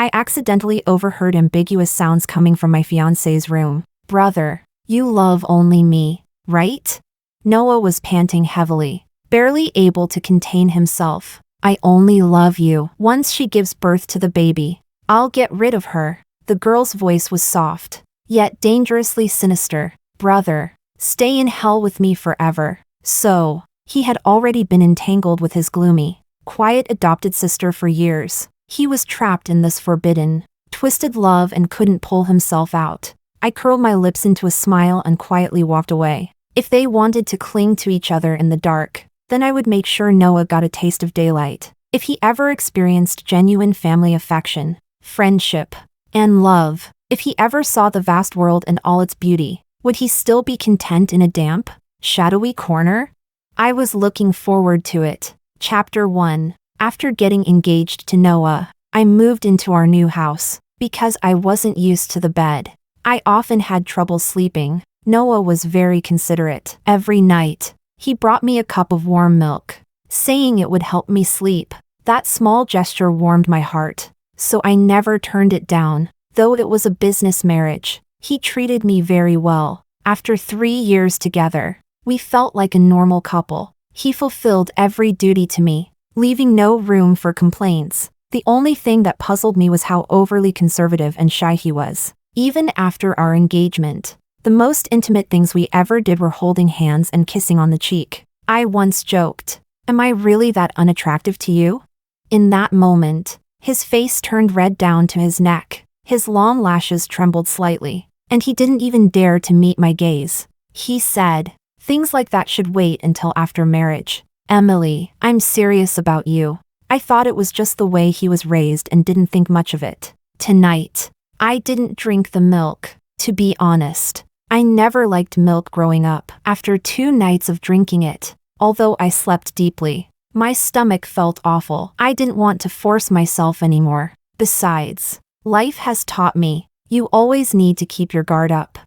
I accidentally overheard ambiguous sounds coming from my fiancé's room. Brother, you love only me, right? Noah was panting heavily, barely able to contain himself. I only love you. Once she gives birth to the baby, I'll get rid of her. The girl's voice was soft, yet dangerously sinister. Brother, stay in hell with me forever. So, he had already been entangled with his gloomy, quiet adopted sister for years. He was trapped in this forbidden, twisted love and couldn't pull himself out. I curled my lips into a smile and quietly walked away. If they wanted to cling to each other in the dark, then I would make sure Noah got a taste of daylight. If he ever experienced genuine family affection, friendship, and love, if he ever saw the vast world and all its beauty, would he still be content in a damp, shadowy corner? I was looking forward to it. Chapter 1. After getting engaged to Noah, I moved into our new house. Because I wasn't used to the bed, I often had trouble sleeping. Noah was very considerate. Every night, he brought me a cup of warm milk, saying it would help me sleep. That small gesture warmed my heart, so I never turned it down. Though it was a business marriage, he treated me very well. After 3 years together, we felt like a normal couple. He fulfilled every duty to me, leaving no room for complaints. The only thing that puzzled me was how overly conservative and shy he was. Even after our engagement, the most intimate things we ever did were holding hands and kissing on the cheek. I once joked, "Am I really that unattractive to you?" In that moment, his face turned red down to his neck, his long lashes trembled slightly, and he didn't even dare to meet my gaze. He said, "Things like that should wait until after marriage. Emily, I'm serious about you." I thought it was just the way he was raised and didn't think much of it. Tonight, I didn't drink the milk. To be honest, I never liked milk growing up. After 2 nights of drinking it, although I slept deeply, my stomach felt awful. I didn't want to force myself anymore. Besides, life has taught me, you always need to keep your guard up,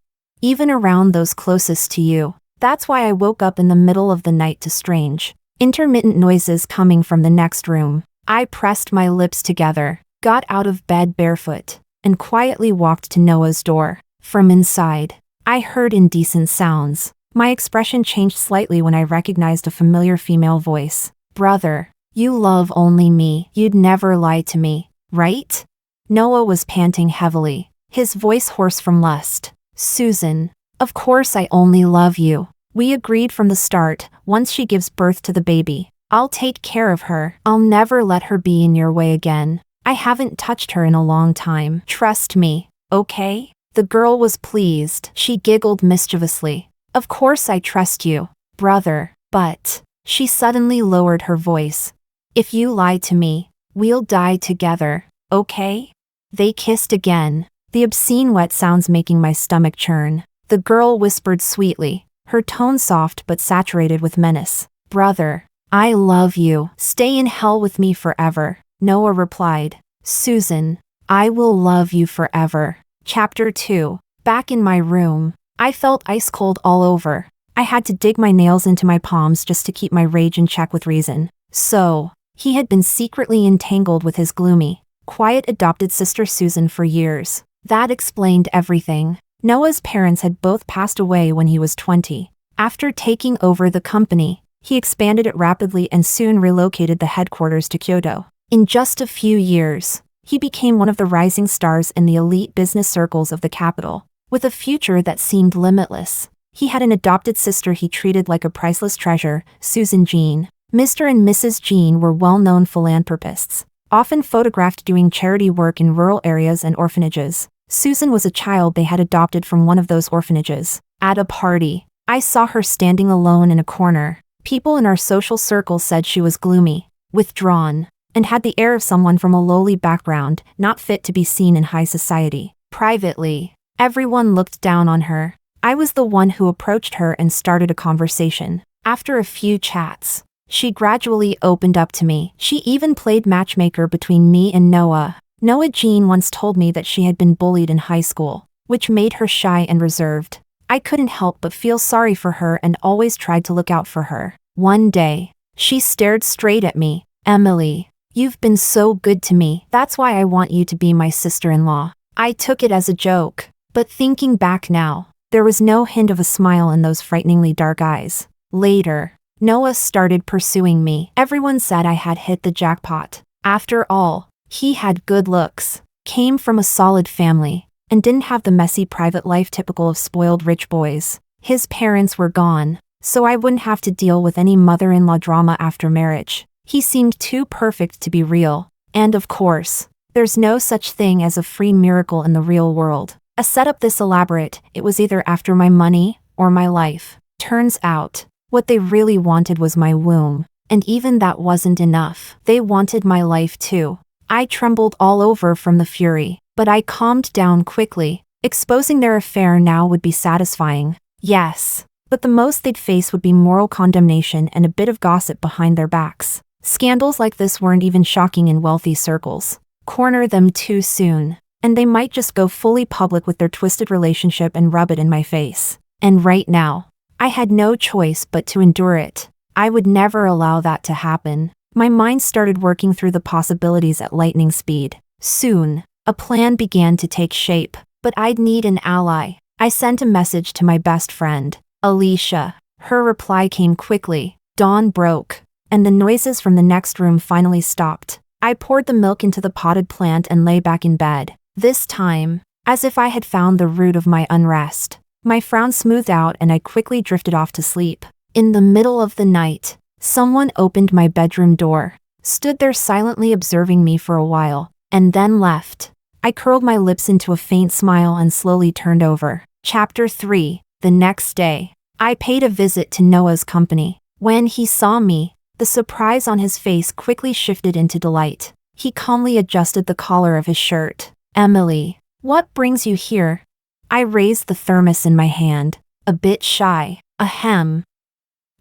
even around those closest to you. That's why I woke up in the middle of the night to strange, intermittent noises coming from the next room. I pressed my lips together, got out of bed barefoot, and quietly walked to Noah's door. From inside, I heard indecent sounds. My expression changed slightly when I recognized a familiar female voice. Brother, you love only me. You'd never lie to me, right? Noah was panting heavily, his voice hoarse from lust. Susan, of course I only love you. We agreed from the start, once she gives birth to the baby, I'll take care of her. I'll never let her be in your way again. I haven't touched her in a long time. Trust me, okay? The girl was pleased. She giggled mischievously. Of course I trust you, brother, but... She suddenly lowered her voice. If you lie to me, we'll die together, okay? They kissed again, the obscene wet sounds making my stomach churn. The girl whispered sweetly, her tone soft but saturated with menace. Brother, I love you. Stay in hell with me forever. Noah replied. Susan, I will love you forever. Chapter 2. Back in my room, I felt ice cold all over. I had to dig my nails into my palms just to keep my rage in check with reason. So, he had been secretly entangled with his gloomy, quiet adopted sister Susan for years. That explained everything. Noah's parents had both passed away when he was 20. After taking over the company, he expanded it rapidly and soon relocated the headquarters to Kyoto. In just a few years, he became one of the rising stars in the elite business circles of the capital. With a future that seemed limitless, he had an adopted sister he treated like a priceless treasure, Susan Jean. Mr. and Mrs. Jean were well-known philanthropists, often photographed doing charity work in rural areas and orphanages. Susan was a child they had adopted from one of those orphanages. At a party, I saw her standing alone in a corner. People in our social circle said she was gloomy, withdrawn, and had the air of someone from a lowly background, not fit to be seen in high society. Privately, everyone looked down on her. I was the one who approached her and started a conversation. After a few chats, she gradually opened up to me. She even played matchmaker between me and Noah. Noah Jean once told me that she had been bullied in high school, which made her shy and reserved. I couldn't help but feel sorry for her and always tried to look out for her. One day, she stared straight at me. Emily, You've been so good to me. That's why I want you to be my sister-in-law. I took it as a joke, but thinking back now, there was no hint of a smile in those frighteningly dark eyes. Later, Noah started pursuing me. Everyone said I had hit the jackpot. After all, he had good looks, came from a solid family, and didn't have the messy private life typical of spoiled rich boys. His parents were gone, so I wouldn't have to deal with any mother-in-law drama after marriage. He seemed too perfect to be real. And of course, there's no such thing as a free miracle in the real world. A setup this elaborate, it was either after my money or my life. Turns out, what they really wanted was my womb. And even that wasn't enough. They wanted my life too. I trembled all over from the fury, but I calmed down quickly. Exposing their affair now would be satisfying. Yes, but the most they'd face would be moral condemnation and a bit of gossip behind their backs. Scandals like this weren't even shocking in wealthy circles. Corner them too soon, and they might just go fully public with their twisted relationship and rub it in my face. And right now, I had no choice but to endure it. I would never allow that to happen. My mind started working through the possibilities at lightning speed. Soon, a plan began to take shape, but I'd need an ally. I sent a message to my best friend, Alicia. Her reply came quickly. Dawn broke, and the noises from the next room finally stopped. I poured the milk into the potted plant and lay back in bed. This time, as if I had found the root of my unrest. My frown smoothed out and I quickly drifted off to sleep. In the middle of the night, someone opened my bedroom door, stood there silently observing me for a while, and then left. I curled my lips into a faint smile and slowly turned over. Chapter 3. The next day, I paid a visit to Noah's company. When he saw me, the surprise on his face quickly shifted into delight. He calmly adjusted the collar of his shirt. Emily, what brings you here? I raised the thermos in my hand, a bit shy. Ahem.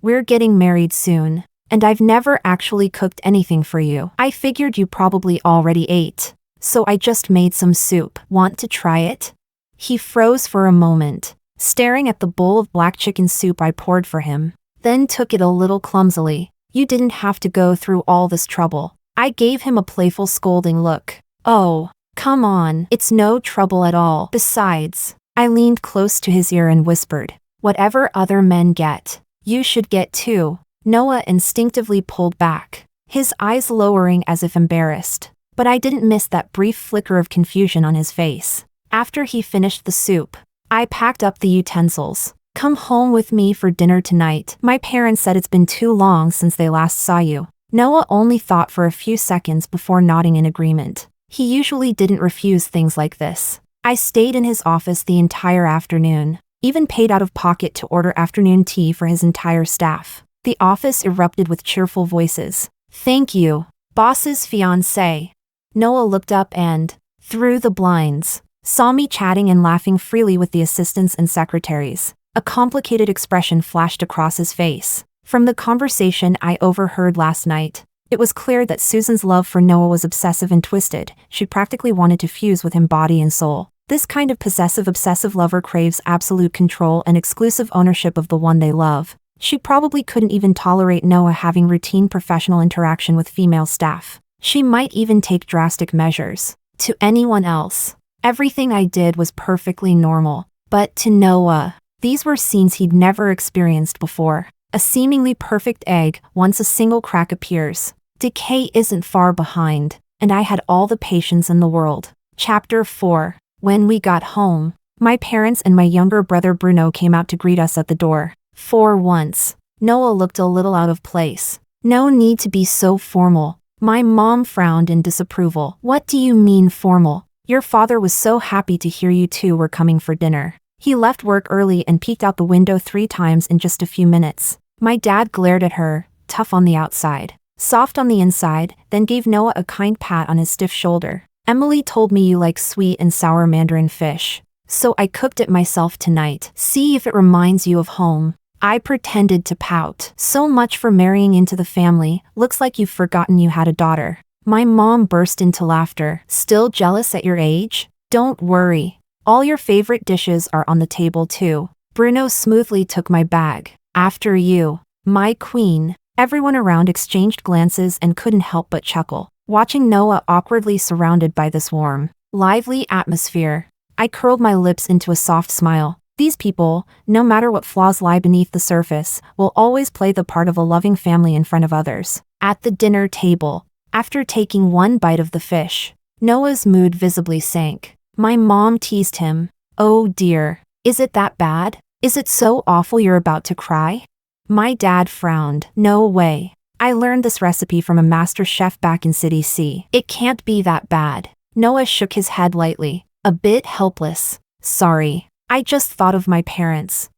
We're getting married soon, and I've never actually cooked anything for you. I figured you probably already ate, so I just made some soup. Want to try it? He froze for a moment, staring at the bowl of black chicken soup I poured for him, then took it a little clumsily. You didn't have to go through all this trouble. I gave him a playful scolding look. Oh, come on, it's no trouble at all. Besides, I leaned close to his ear and whispered, whatever other men get, you should get too. Noah instinctively pulled back, his eyes lowering as if embarrassed, but I didn't miss that brief flicker of confusion on his face. After he finished the soup, I packed up the utensils. Come home with me for dinner tonight. My parents said it's been too long since they last saw you. Noah only thought for a few seconds before nodding in agreement. He usually didn't refuse things like this. I stayed in his office the entire afternoon, even paid out of pocket to order afternoon tea for his entire staff. The office erupted with cheerful voices. Thank you, boss's fiancé. Noah looked up and, through the blinds, saw me chatting and laughing freely with the assistants and secretaries. A complicated expression flashed across his face. From the conversation I overheard last night, it was clear that Susan's love for Noah was obsessive and twisted. She practically wanted to fuse with him body and soul. This kind of possessive-obsessive lover craves absolute control and exclusive ownership of the one they love. She probably couldn't even tolerate Noah having routine professional interaction with female staff. She might even take drastic measures. To anyone else, everything I did was perfectly normal. But to Noah, these were scenes he'd never experienced before. A seemingly perfect egg, once a single crack appears. Decay isn't far behind, and I had all the patience in the world. Chapter 4. When we got home, my parents and my younger brother Bruno came out to greet us at the door. For once, Noah looked a little out of place. No need to be so formal. My mom frowned in disapproval. What do you mean formal? Your father was so happy to hear you two were coming for dinner. He left work early and peeked out the window 3 times in just a few minutes. My dad glared at her, tough on the outside, soft on the inside, then gave Noah a kind pat on his stiff shoulder. Emily told me you like sweet and sour mandarin fish, so I cooked it myself tonight. See if it reminds you of home. I pretended to pout. So much for marrying into the family. Looks like you've forgotten you had a daughter. My mom burst into laughter. Still jealous at your age? Don't worry. All your favorite dishes are on the table too. Bruno smoothly took my bag. After you, my queen. Everyone around exchanged glances and couldn't help but chuckle. Watching Noah awkwardly surrounded by this warm, lively atmosphere, I curled my lips into a soft smile. These people, no matter what flaws lie beneath the surface, will always play the part of a loving family in front of others. At the dinner table, after taking one bite of the fish, Noah's mood visibly sank. My mom teased him. "Oh dear, is it that bad? Is it so awful you're about to cry?" My dad frowned. "No way. I learned this recipe from a master chef back in City C. It can't be that bad." Noah shook his head lightly, a bit helpless. "Sorry, I just thought of my parents."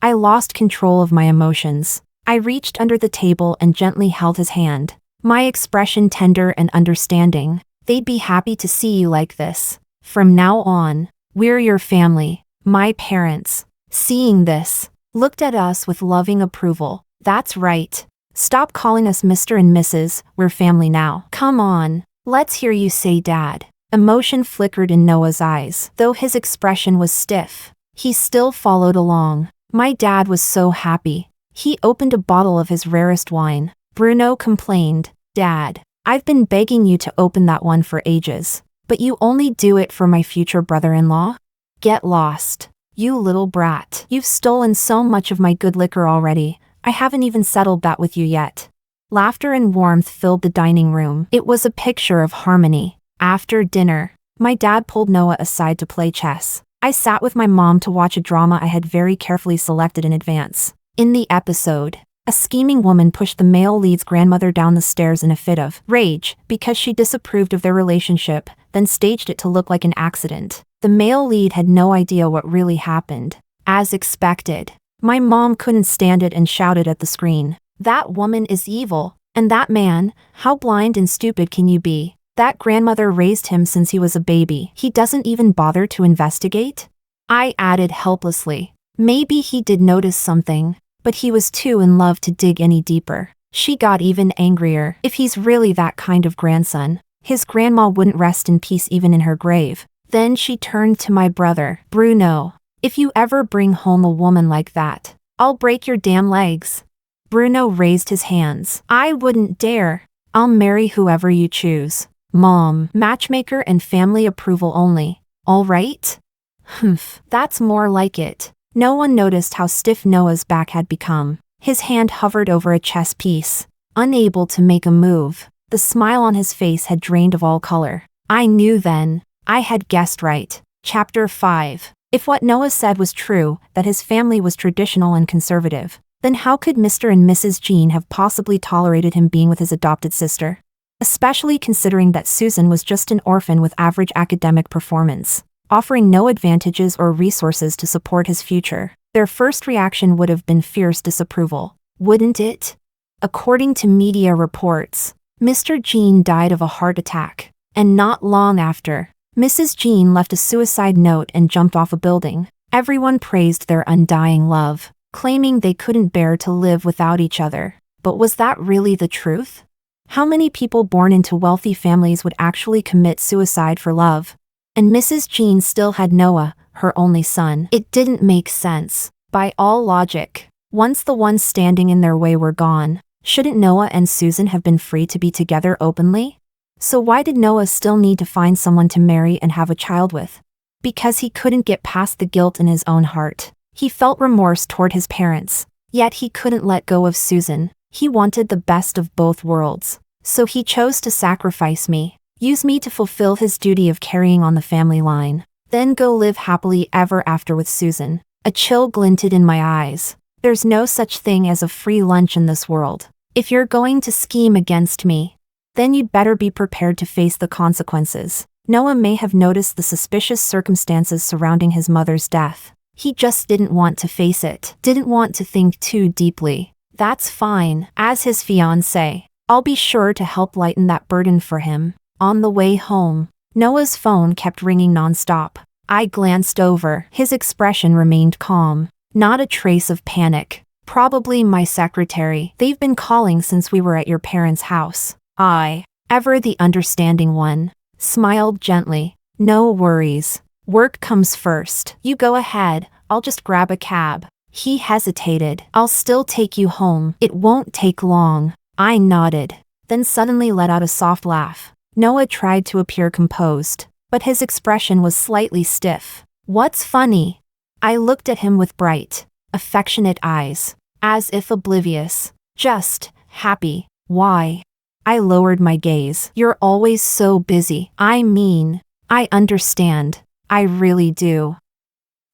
I lost control of my emotions. I reached under the table and gently held his hand, my expression tender and understanding. "They'd be happy to see you like this. From now on, we're your family." My parents, seeing this, looked at us with loving approval. "That's right. Stop calling us Mr. and Mrs., we're family now. Come on, let's hear you say Dad." Emotion flickered in Noah's eyes. Though his expression was stiff, he still followed along. My dad was so happy. He opened a bottle of his rarest wine. Bruno complained, "Dad, I've been begging you to open that one for ages, but you only do it for my future brother-in-law? Get lost, you little brat. You've stolen so much of my good liquor already. I haven't even settled that with you yet." Laughter and warmth filled the dining room. It was a picture of harmony. After dinner, my dad pulled Noah aside to play chess. I sat with my mom to watch a drama I had very carefully selected in advance. In the episode, a scheming woman pushed the male lead's grandmother down the stairs in a fit of rage because she disapproved of their relationship, then staged it to look like an accident. The male lead had no idea what really happened. As expected, my mom couldn't stand it and shouted at the screen, "That woman is evil, and that man, how blind and stupid can you be? That grandmother raised him since he was a baby. He doesn't even bother to investigate?" I added helplessly, "Maybe he did notice something, but he was too in love to dig any deeper." She got even angrier. "If he's really that kind of grandson, his grandma wouldn't rest in peace even in her grave." Then she turned to my brother, "Bruno, if you ever bring home a woman like that, I'll break your damn legs." Bruno raised his hands. "I wouldn't dare. I'll marry whoever you choose. Mom, matchmaker and family approval only. All right?" Humph, that's more like it. No one noticed how stiff Noah's back had become. His hand hovered over a chess piece, unable to make a move. The smile on his face had drained of all color. I knew then. I had guessed right. Chapter 5. If what Noah said was true, that his family was traditional and conservative, then how could Mr. and Mrs. Jean have possibly tolerated him being with his adopted sister? Especially considering that Susan was just an orphan with average academic performance, offering no advantages or resources to support his future. Their first reaction would have been fierce disapproval, wouldn't it? According to media reports, Mr. Jean died of a heart attack, and not long after, Mrs. Jean left a suicide note and jumped off a building. Everyone praised their undying love, claiming they couldn't bear to live without each other. But was that really the truth? How many people born into wealthy families would actually commit suicide for love? And Mrs. Jean still had Noah, her only son. It didn't make sense. By all logic, once the ones standing in their way were gone, shouldn't Noah and Susan have been free to be together openly? So why did Noah still need to find someone to marry and have a child with? Because he couldn't get past the guilt in his own heart. He felt remorse toward his parents, yet he couldn't let go of Susan. He wanted the best of both worlds. So he chose to sacrifice me, use me to fulfill his duty of carrying on the family line, then go live happily ever after with Susan. A chill glinted in my eyes. There's no such thing as a free lunch in this world. If you're going to scheme against me, then you'd better be prepared to face the consequences. Noah may have noticed the suspicious circumstances surrounding his mother's death. He just didn't want to face it, didn't want to think too deeply. That's fine. As his fiancé, I'll be sure to help lighten that burden for him. On the way home, Noah's phone kept ringing nonstop. I glanced over. His expression remained calm. Not a trace of panic. Probably my secretary. They've been calling since we were at your parents' house. I, ever the understanding one, smiled gently. No worries. Work comes first. You go ahead, I'll just grab a cab. He hesitated. I'll still take you home. It won't take long. I nodded. then suddenly let out a soft laugh. Noah tried to appear composed, but his expression was slightly stiff. What's funny? I looked at him with bright, affectionate eyes, as if oblivious. Just happy. Why? I lowered my gaze. You're always so busy. I mean, I understand. I really do.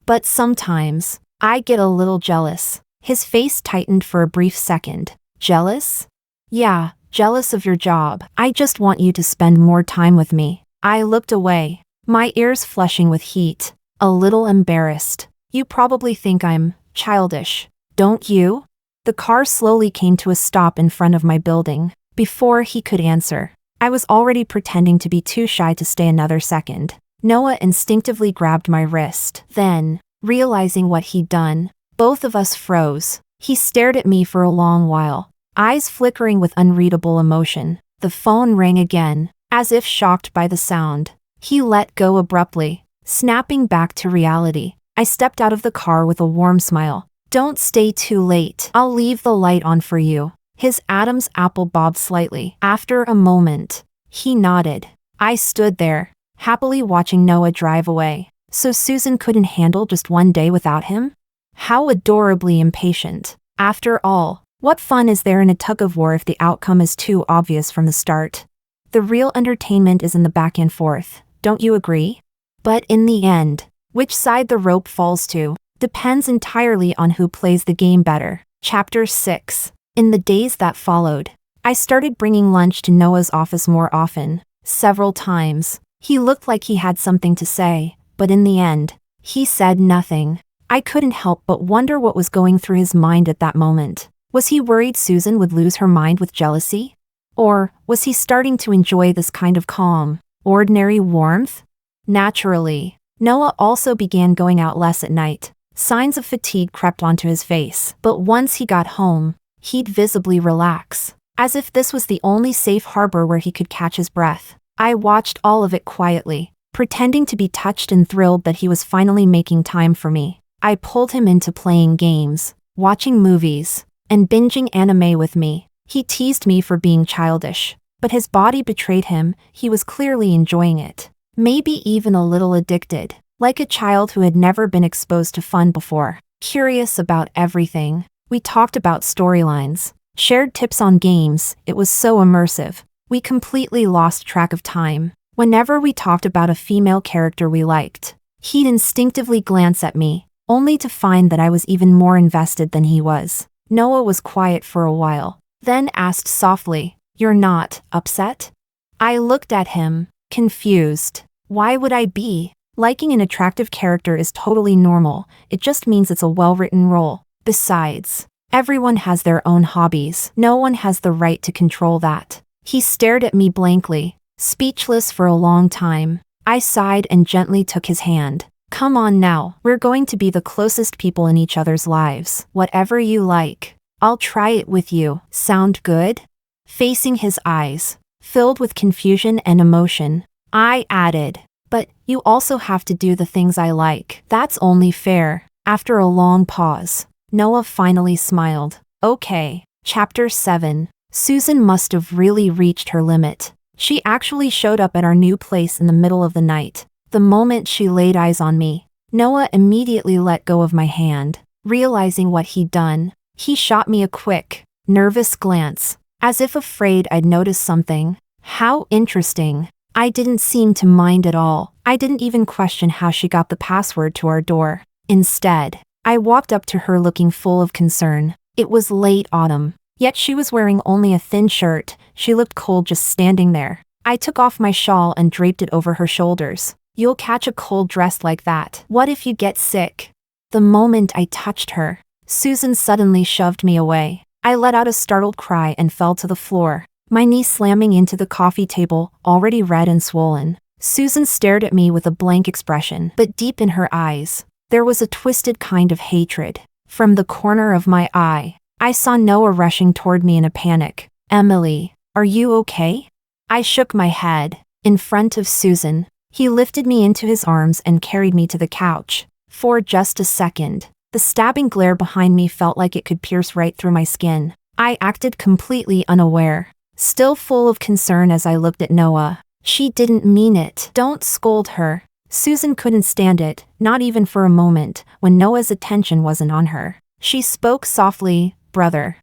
But sometimes, I get a little jealous. His face tightened for a brief second. Jealous? Yeah, jealous of your job. I just want you to spend more time with me. I looked away, my ears flushing with heat, a little embarrassed. You probably think I'm childish, don't you? The car slowly came to a stop in front of my building. Before he could answer, I was already pretending to be too shy to stay another second. Noah instinctively grabbed my wrist. Then, realizing what he'd done, both of us froze. He stared at me for a long while, eyes flickering with unreadable emotion. The phone rang again, as if shocked by the sound. He let go abruptly, snapping back to reality. I stepped out of the car with a warm smile. Don't stay too late. I'll leave the light on for you. His Adam's apple bobbed slightly. After a moment, he nodded. I stood there, happily watching Noah drive away. So Susan couldn't handle just one day without him? How adorably impatient. After all, what fun is there in a tug-of-war if the outcome is too obvious from the start? The real entertainment is in the back and forth, don't you agree? But in the end, which side the rope falls to depends entirely on who plays the game better. Chapter 6. In the days that followed, I started bringing lunch to Noah's office more often. Several times, he looked like he had something to say, but in the end, he said nothing. I couldn't help but wonder what was going through his mind at that moment. Was he worried Susan would lose her mind with jealousy? Or was he starting to enjoy this kind of calm, ordinary warmth? Naturally, Noah also began going out less at night. Signs of fatigue crept onto his face, but once he got home, he'd visibly relax, as if this was the only safe harbor where he could catch his breath. I watched all of it quietly, pretending to be touched and thrilled that he was finally making time for me. I pulled him into playing games, watching movies, and binging anime with me. He teased me for being childish, but his body betrayed him. He was clearly enjoying it. Maybe even a little addicted, like a child who had never been exposed to fun before. Curious about everything. We talked about storylines, shared tips on games. It was so immersive. We completely lost track of time. Whenever we talked about a female character we liked, he'd instinctively glance at me, only to find that I was even more invested than he was. Noah was quiet for a while, then asked softly, "You're not upset?" I looked at him, confused. Why would I be? Liking an attractive character is totally normal. It just means it's a well-written role. Besides, everyone has their own hobbies. No one has the right to control that. He stared at me blankly, speechless for a long time. I sighed and gently took his hand. Come on now, we're going to be the closest people in each other's lives. Whatever you like. I'll try it with you. Sound good? Facing his eyes, filled with confusion and emotion, I added, but you also have to do the things I like. That's only fair. After a long pause, Noah finally smiled. Okay. Chapter 7. Susan must have really reached her limit. She actually showed up at our new place in the middle of the night. The moment she laid eyes on me, Noah immediately let go of my hand. Realizing what he'd done, he shot me a quick, nervous glance, as if afraid I'd noticed something. How interesting. I didn't seem to mind at all. I didn't even question how she got the password to our door. Instead, I walked up to her looking full of concern. It was late autumn, yet she was wearing only a thin shirt. She looked cold just standing there. I took off my shawl and draped it over her shoulders. You'll catch a cold dressed like that. What if you get sick? The moment I touched her, Susan suddenly shoved me away. I let out a startled cry and fell to the floor, my knee slamming into the coffee table, already red and swollen. Susan stared at me with a blank expression, but deep in her eyes, there was a twisted kind of hatred. From the corner of my eye, I saw Noah rushing toward me in a panic. Emily, are you okay? I shook my head. In front of Susan, he lifted me into his arms and carried me to the couch. For just a second, the stabbing glare behind me felt like it could pierce right through my skin. I acted completely unaware, still full of concern as I looked at Noah. She didn't mean it. Don't scold her. Susan couldn't stand it, not even for a moment, when Noah's attention wasn't on her. She spoke softly, brother.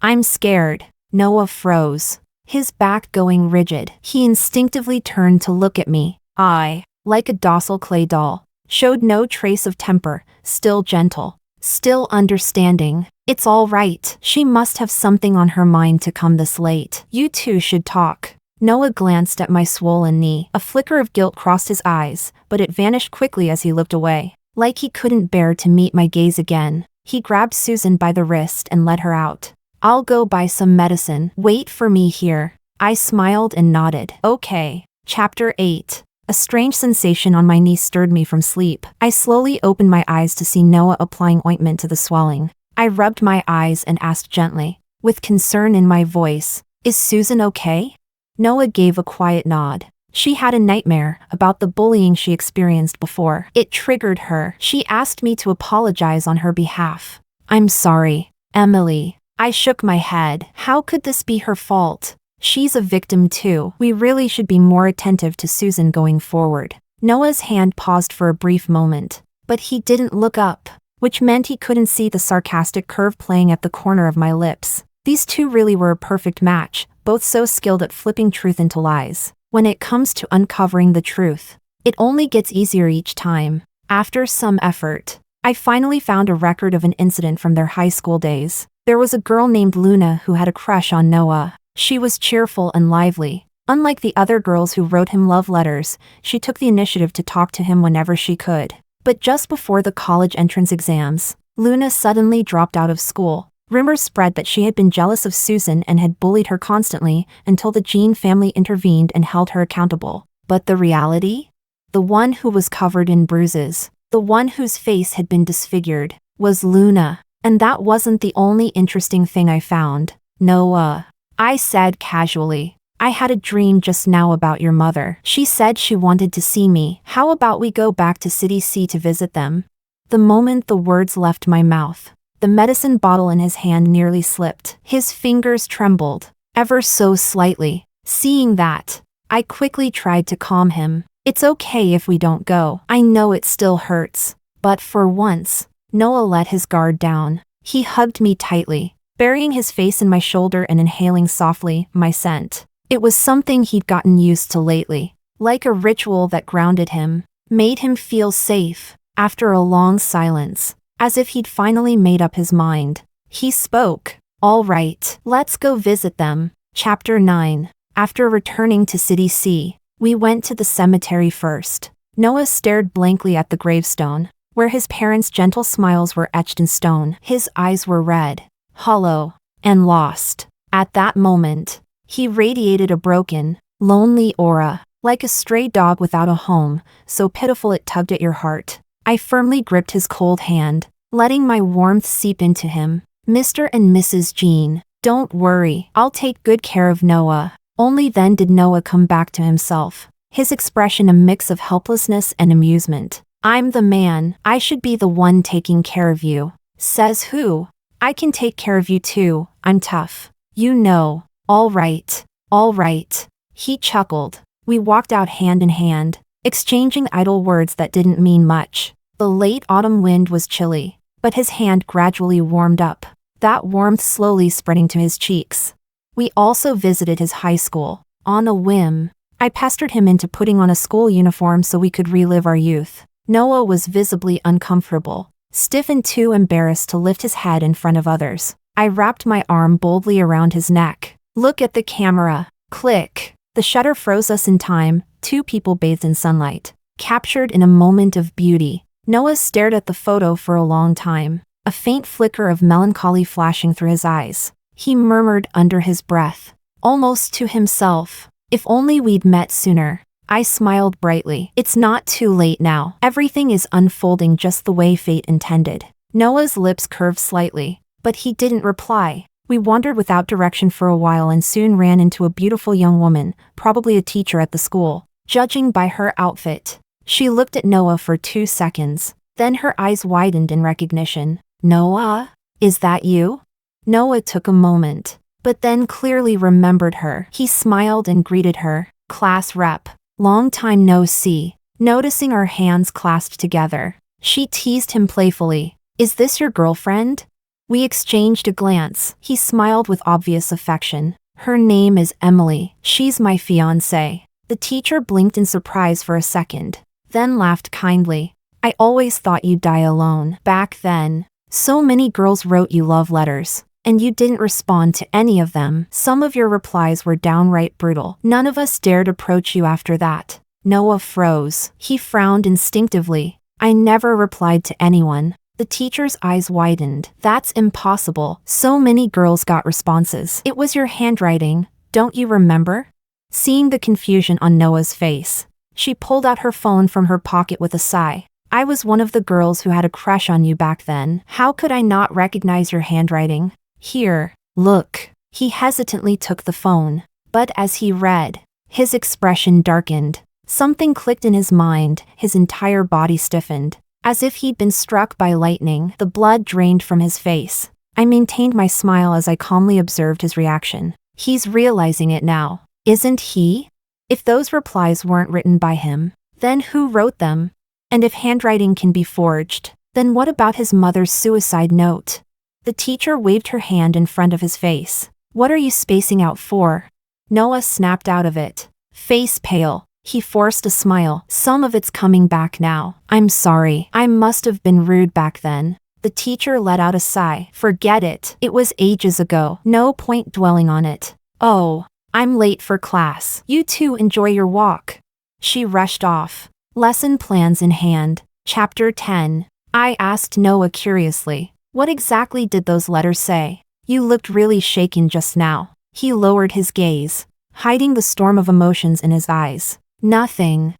I'm scared. Noah froze, his back going rigid. He instinctively turned to look at me. I, like a docile clay doll, showed no trace of temper, still gentle, still understanding. It's all right. She must have something on her mind to come this late. You two should talk. Noah glanced at my swollen knee. A flicker of guilt crossed his eyes, but it vanished quickly as he looked away. Like he couldn't bear to meet my gaze again, he grabbed Susan by the wrist and led her out. I'll go buy some medicine. Wait for me here. I smiled and nodded. Okay. Chapter 8. A strange sensation on my knee stirred me from sleep. I slowly opened my eyes to see Noah applying ointment to the swelling. I rubbed my eyes and asked gently, with concern in my voice, "Is Susan okay?" Noah gave a quiet nod. She had a nightmare about the bullying she experienced before. It triggered her. She asked me to apologize on her behalf. I'm sorry, Emily. I shook my head. How could this be her fault? She's a victim too. We really should be more attentive to Susan going forward. Noah's hand paused for a brief moment, but he didn't look up, which meant he couldn't see the sarcastic curve playing at the corner of my lips. These two really were a perfect match, both so skilled at flipping truth into lies. When it comes to uncovering the truth, it only gets easier each time. After some effort, I finally found a record of an incident from their high school days. There was a girl named Luna who had a crush on Noah. She was cheerful and lively. Unlike the other girls who wrote him love letters, she took the initiative to talk to him whenever she could. But just before the college entrance exams, Luna suddenly dropped out of school. Rumors spread that she had been jealous of Susan and had bullied her constantly until the Jean family intervened and held her accountable. But the reality? The one who was covered in bruises, the one whose face had been disfigured, was Luna. And that wasn't the only interesting thing I found. Noah, I said casually, I had a dream just now about your mother. She said she wanted to see me. How about we go back to City C to visit them? The moment the words left my mouth, the medicine bottle in his hand nearly slipped. His fingers trembled, ever so slightly. Seeing that, I quickly tried to calm him. It's okay if we don't go. I know it still hurts. But for once, Noah let his guard down. He hugged me tightly, burying his face in my shoulder and inhaling softly my scent. It was something he'd gotten used to lately, like a ritual that grounded him, made him feel safe. After a long silence, as if he'd finally made up his mind, he spoke. All right, let's go visit them. Chapter 9. After returning to City C, we went to the cemetery first. Noah stared blankly at the gravestone, where his parents' gentle smiles were etched in stone. His eyes were red, hollow, and lost. At that moment, he radiated a broken, lonely aura, like a stray dog without a home, so pitiful it tugged at your heart. I firmly gripped his cold hand, letting my warmth seep into him. Mr. and Mrs. Jean, don't worry, I'll take good care of Noah. Only then did Noah come back to himself, his expression a mix of helplessness and amusement. I'm the man. I should be the one taking care of you. Says who? I can take care of you too. I'm tough. You know. All right. All right. He chuckled. We walked out hand in hand, exchanging idle words that didn't mean much. The late autumn wind was chilly, but his hand gradually warmed up, that warmth slowly spreading to his cheeks. We also visited his high school. On a whim, I pestered him into putting on a school uniform so we could relive our youth. Noah was visibly uncomfortable, stiff and too embarrassed to lift his head in front of others. I wrapped my arm boldly around his neck. Look at the camera. Click. The shutter froze us in time, two people bathed in sunlight, captured in a moment of beauty. Noah stared at the photo for a long time, a faint flicker of melancholy flashing through his eyes. He murmured under his breath, almost to himself, if only we'd met sooner. I smiled brightly. It's not too late now. Everything is unfolding just the way fate intended. Noah's lips curved slightly, but he didn't reply. We wandered without direction for a while and soon ran into a beautiful young woman, probably a teacher at the school. Judging by her outfit, she looked at Noah for 2 seconds. Then her eyes widened in recognition. Noah? Is that you? Noah took a moment, but then clearly remembered her. He smiled and greeted her. Class rep. Long time no see. Noticing our hands clasped together, she teased him playfully. Is this your girlfriend? We exchanged a glance. He smiled with obvious affection. Her name is Emily. She's my fiancé. The teacher blinked in surprise for a second, then laughed kindly. I always thought you'd die alone. Back then, so many girls wrote you love letters, and you didn't respond to any of them. Some of your replies were downright brutal. None of us dared approach you after that. Noah froze. He frowned instinctively. I never replied to anyone. The teacher's eyes widened. That's impossible. So many girls got responses. It was your handwriting, don't you remember? Seeing the confusion on Noah's face, she pulled out her phone from her pocket with a sigh. I was one of the girls who had a crush on you back then. How could I not recognize your handwriting? Here, look. He hesitantly took the phone, but as he read, his expression darkened. Something clicked in his mind, his entire body stiffened. As if he'd been struck by lightning, the blood drained from his face. I maintained my smile as I calmly observed his reaction. He's realizing it now, isn't he? If those replies weren't written by him, then who wrote them? And if handwriting can be forged, then what about his mother's suicide note? The teacher waved her hand in front of his face. What are you spacing out for? Noah snapped out of it, face pale. He forced a smile. Some of it's coming back now. I'm sorry. I must have been rude back then. The teacher let out a sigh. Forget it. It was ages ago. No point dwelling on it. Oh, I'm late for class. You two enjoy your walk. She rushed off. Lesson plans in hand. Chapter 10. I asked Noah curiously. What exactly did those letters say? You looked really shaken just now. He lowered his gaze, hiding the storm of emotions in his eyes. Nothing.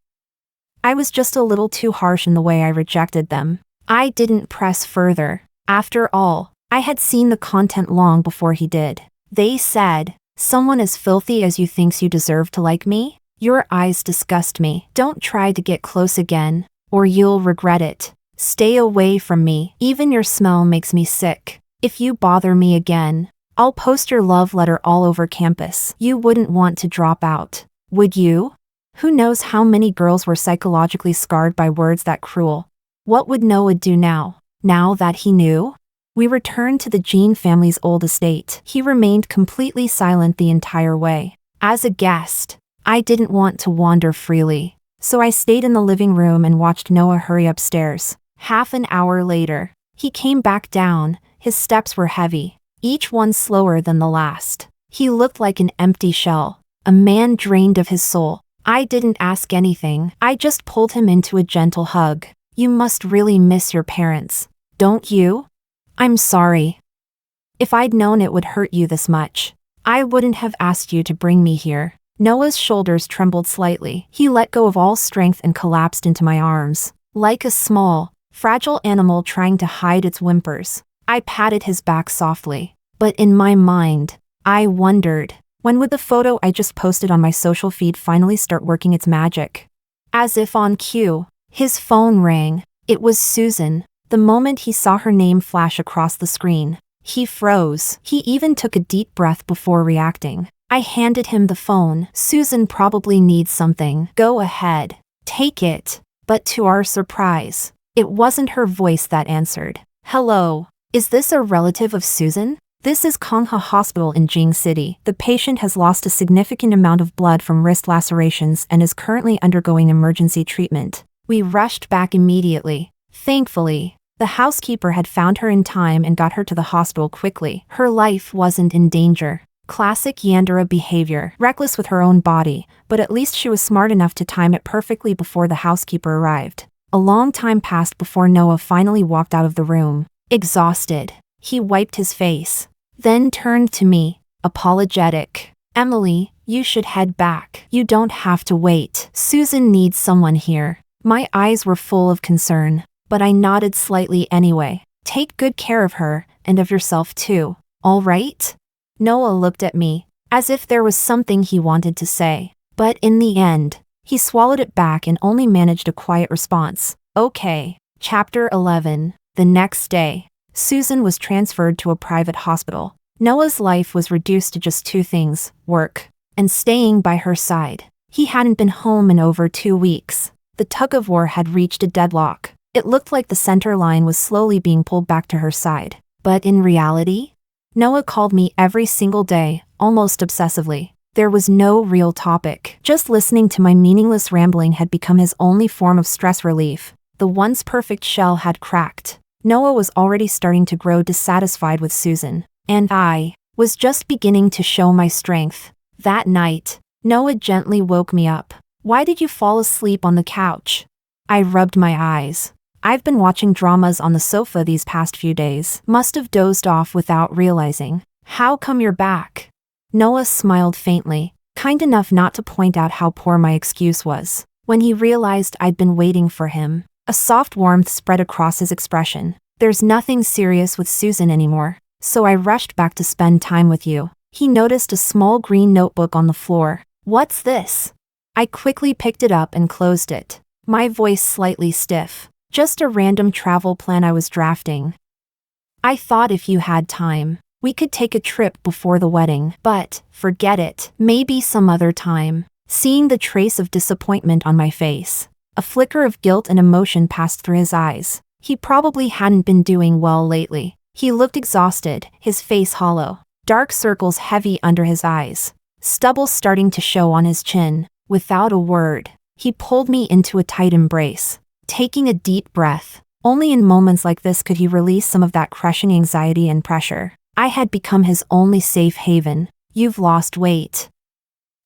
I was just a little too harsh in the way I rejected them. I didn't press further. After all, I had seen the content long before he did. They said, someone as filthy as you thinks you deserve to like me? Your eyes disgust me. Don't try to get close again, or you'll regret it. Stay away from me. Even your smell makes me sick. If you bother me again, I'll post your love letter all over campus. You wouldn't want to drop out, would you? Who knows how many girls were psychologically scarred by words that cruel? What would Noah do now that he knew? We returned to the Jean family's old estate. He remained completely silent the entire way. As a guest, I didn't want to wander freely, so I stayed in the living room and watched Noah hurry upstairs. Half an hour later, he came back down. His steps were heavy, each one slower than the last. He looked like an empty shell, a man drained of his soul. I didn't ask anything. I just pulled him into a gentle hug. You must really miss your parents, don't you? I'm sorry. If I'd known it would hurt you this much, I wouldn't have asked you to bring me here. Noah's shoulders trembled slightly. He let go of all strength and collapsed into my arms, like a small, fragile animal trying to hide its whimpers. I patted his back softly, but in my mind, I wondered, when would the photo I just posted on my social feed finally start working its magic? As if on cue, his phone rang. It was Susan. The moment he saw her name flash across the screen, he froze. He even took a deep breath before reacting. I handed him the phone. Susan probably needs something. Go ahead. Take it. But to our surprise, it wasn't her voice that answered. Hello. Is this a relative of Susan? This is Kongha Hospital in Jing City. The patient has lost a significant amount of blood from wrist lacerations and is currently undergoing emergency treatment. We rushed back immediately. Thankfully, the housekeeper had found her in time and got her to the hospital quickly. Her life wasn't in danger. Classic Yandere behavior, reckless with her own body, but at least she was smart enough to time it perfectly before the housekeeper arrived. A long time passed before Noah finally walked out of the room. Exhausted, he wiped his face, then turned to me, apologetic. Emily, you should head back. You don't have to wait. Susan needs someone here. My eyes were full of concern, but I nodded slightly anyway. Take good care of her, and of yourself too, all right? Noah looked at me, as if there was something he wanted to say, but in the end, he swallowed it back and only managed a quiet response. Okay. Chapter 11. The next day, Susan was transferred to a private hospital. Noah's life was reduced to just two things: work and staying by her side. He hadn't been home in over 2 weeks. The tug-of-war had reached a deadlock. It looked like the center line was slowly being pulled back to her side. But in reality, Noah called me every single day, almost obsessively. There was no real topic. Just listening to my meaningless rambling had become his only form of stress relief. The once perfect shell had cracked. Noah was already starting to grow dissatisfied with Susan, and I was just beginning to show my strength. That night, Noah gently woke me up. "Why did you fall asleep on the couch?" I rubbed my eyes. "I've been watching dramas on the sofa these past few days. Must have dozed off without realizing." "How come you're back?" Noah smiled faintly, kind enough not to point out how poor my excuse was. When he realized I'd been waiting for him, a soft warmth spread across his expression. "There's nothing serious with Susan anymore, so I rushed back to spend time with you." He noticed a small green notebook on the floor. "What's this?" I quickly picked it up and closed it, my voice slightly stiff. "Just a random travel plan I was drafting. I thought if you had time, we could take a trip before the wedding, but forget it, maybe some other time." Seeing the trace of disappointment on my face, a flicker of guilt and emotion passed through his eyes. He probably hadn't been doing well lately. He looked exhausted, his face hollow, dark circles heavy under his eyes, stubble starting to show on his chin. Without a word, he pulled me into a tight embrace, taking a deep breath. Only in moments like this could he release some of that crushing anxiety and pressure. I had become his only safe haven. "You've lost weight.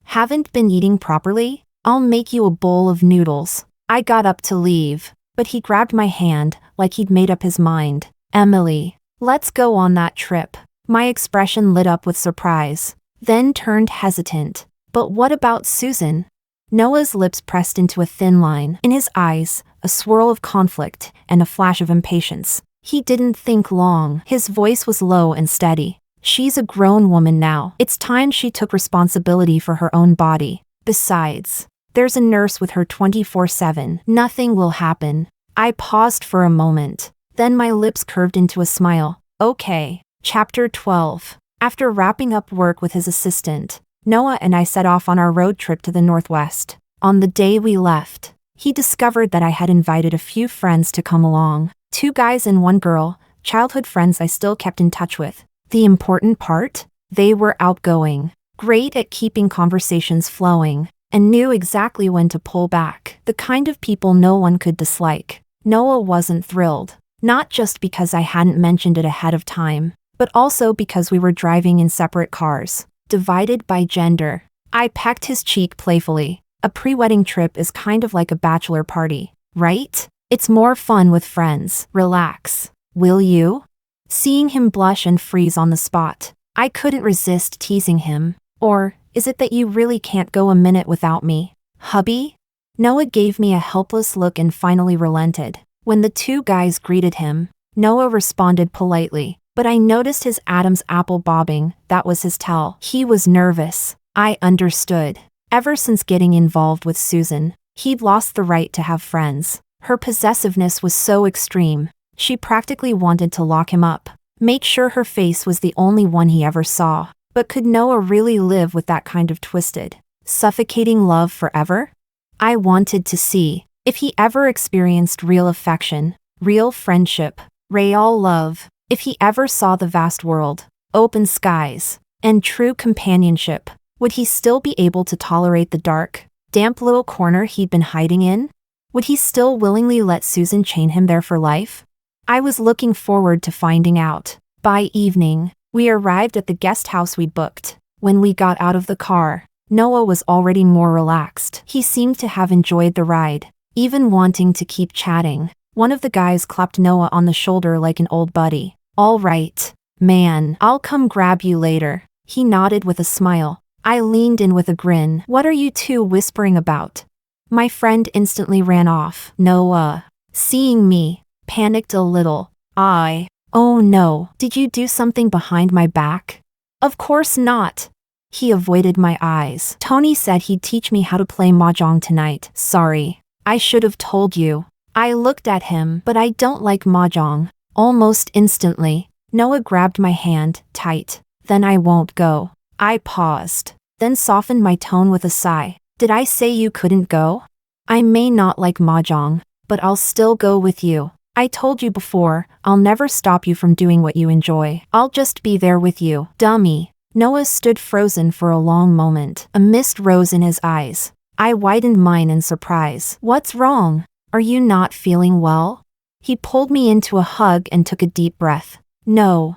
Haven't been eating properly? I'll make you a bowl of noodles." I got up to leave, but he grabbed my hand like he'd made up his mind. "Emily, let's go on that trip." My expression lit up with surprise, then turned hesitant. "But what about Susan?" Noah's lips pressed into a thin line. In his eyes, a swirl of conflict and a flash of impatience. He didn't think long. His voice was low and steady. "She's a grown woman now. It's time she took responsibility for her own body. Besides, there's a nurse with her 24/7. Nothing will happen." I paused for a moment. Then my lips curved into a smile. "Okay." Chapter 12. After wrapping up work with his assistant, Noah and I set off on our road trip to the Northwest. On the day we left, he discovered that I had invited a few friends to come along. 2 guys and 1 girl, childhood friends I still kept in touch with. The important part? They were outgoing, great at keeping conversations flowing, and knew exactly when to pull back. The kind of people no one could dislike. Noah wasn't thrilled, not just because I hadn't mentioned it ahead of time, but also because we were driving in separate cars, divided by gender. I pecked his cheek playfully. "A pre-wedding trip is kind of like a bachelor party, right? It's more fun with friends. Relax. Will you?" Seeing him blush and freeze on the spot, I couldn't resist teasing him. "Or is it that you really can't go a minute without me, hubby?" Noah gave me a helpless look and finally relented. When the 2 guys greeted him, Noah responded politely, but I noticed his Adam's apple bobbing. That was his tell. He was nervous. I understood. Ever since getting involved with Susan, he'd lost the right to have friends. Her possessiveness was so extreme. She practically wanted to lock him up, make sure her face was the only one he ever saw. But could Noah really live with that kind of twisted, suffocating love forever? I wanted to see if he ever experienced real affection, real friendship, real love, if he ever saw the vast world, open skies, and true companionship. Would he still be able to tolerate the dark, damp little corner he'd been hiding in? Would he still willingly let Susan chain him there for life? I was looking forward to finding out. By evening, we arrived at the guest house we'd booked. When we got out of the car, Noah was already more relaxed. He seemed to have enjoyed the ride, even wanting to keep chatting. One of the guys clapped Noah on the shoulder like an old buddy. "All right, man, I'll come grab you later." He nodded with a smile. I leaned in with a grin. "What are you two whispering about?" My friend instantly ran off. Noah, seeing me, panicked a little. "Oh no, did you do something behind my back?" "Of course not." He avoided my eyes. "Tony said he'd teach me how to play mahjong tonight." "Sorry, I should have told you." I looked at him. "But I don't like mahjong." Almost instantly, Noah grabbed my hand, tight. Then I won't go. I paused, then softened my tone with a sigh. Did I say you couldn't go? I may not like mahjong, but I'll still go with you. I told you before, I'll never stop you from doing what you enjoy. I'll just be there with you. Dummy. Noah stood frozen for a long moment. A mist rose in his eyes. I widened mine in surprise. What's wrong? Are you not feeling well? He pulled me into a hug and took a deep breath. No.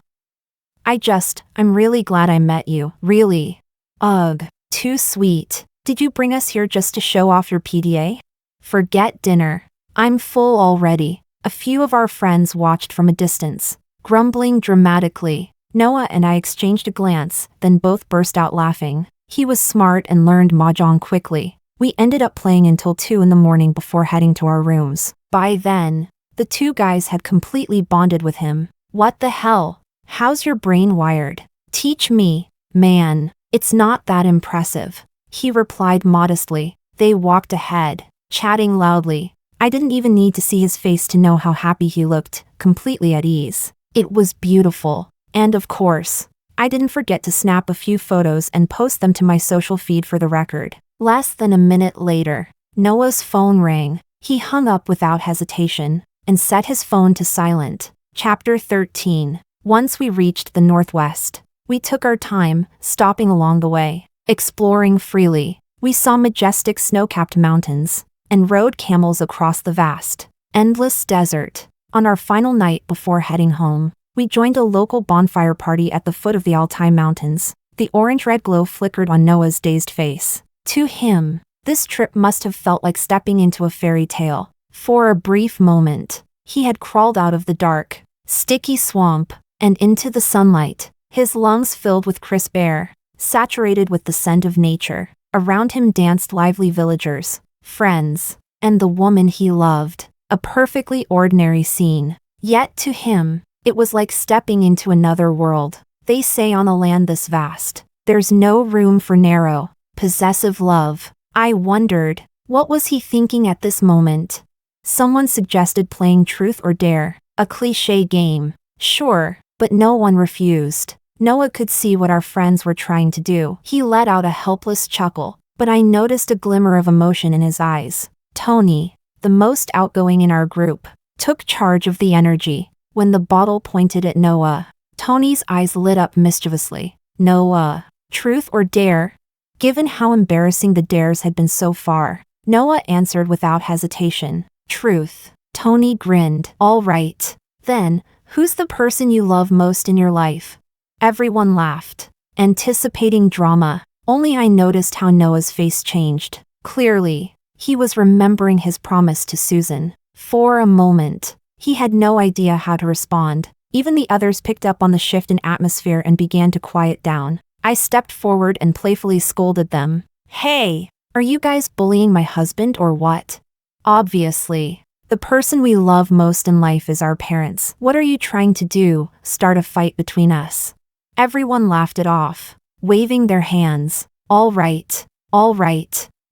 I'm really glad I met you. Really. Ugh. Too sweet. Did you bring us here just to show off your PDA? Forget dinner. I'm full already. A few of our friends watched from a distance, grumbling dramatically. Noah and I exchanged a glance, then both burst out laughing. He was smart and learned mahjong quickly. We ended up playing until 2 in the morning before heading to our rooms. By then, the two guys had completely bonded with him. What the hell? How's your brain wired? Teach me. Man, it's not that impressive. He replied modestly. They walked ahead, chatting loudly. I didn't even need to see his face to know how happy he looked, completely at ease. It was beautiful. And of course, I didn't forget to snap a few photos and post them to my social feed for the record. Less than a minute later, Noah's phone rang. He hung up without hesitation and set his phone to silent. Chapter 13. Once we reached the northwest, we took our time, stopping along the way, exploring freely. We saw majestic snow-capped mountains and rode camels across the vast, endless desert. On our final night before heading home, we joined a local bonfire party at the foot of the Altai Mountains. The orange-red glow flickered on Noah's dazed face. To him, this trip must have felt like stepping into a fairy tale. For a brief moment, he had crawled out of the dark, sticky swamp and into the sunlight, his lungs filled with crisp air, saturated with the scent of nature. Around him danced lively villagers, friends, and the woman he loved. A perfectly ordinary scene. Yet to him, it was like stepping into another world. They say on a land this vast, there's no room for narrow, possessive love. I wondered, what was he thinking at this moment? Someone suggested playing Truth or Dare, a cliché game. Sure, but no one refused. Noah could see what our friends were trying to do. He let out a helpless chuckle, but I noticed a glimmer of emotion in his eyes. Tony, the most outgoing in our group, took charge of the energy. When the bottle pointed at Noah, Tony's eyes lit up mischievously. Noah, Truth or Dare? Given how embarrassing the dares had been so far, Noah answered without hesitation. Truth. Tony grinned. All right. Then, who's the person you love most in your life? Everyone laughed, anticipating drama. Only I noticed how Noah's face changed. Clearly, he was remembering his promise to Susan. For a moment, he had no idea how to respond. Even the others picked up on the shift in atmosphere and began to quiet down. I stepped forward and playfully scolded them. Hey, are you guys bullying my husband or what? Obviously, the person we love most in life is our parents. What are you trying to do, start a fight between us? Everyone laughed it off, waving their hands. All right,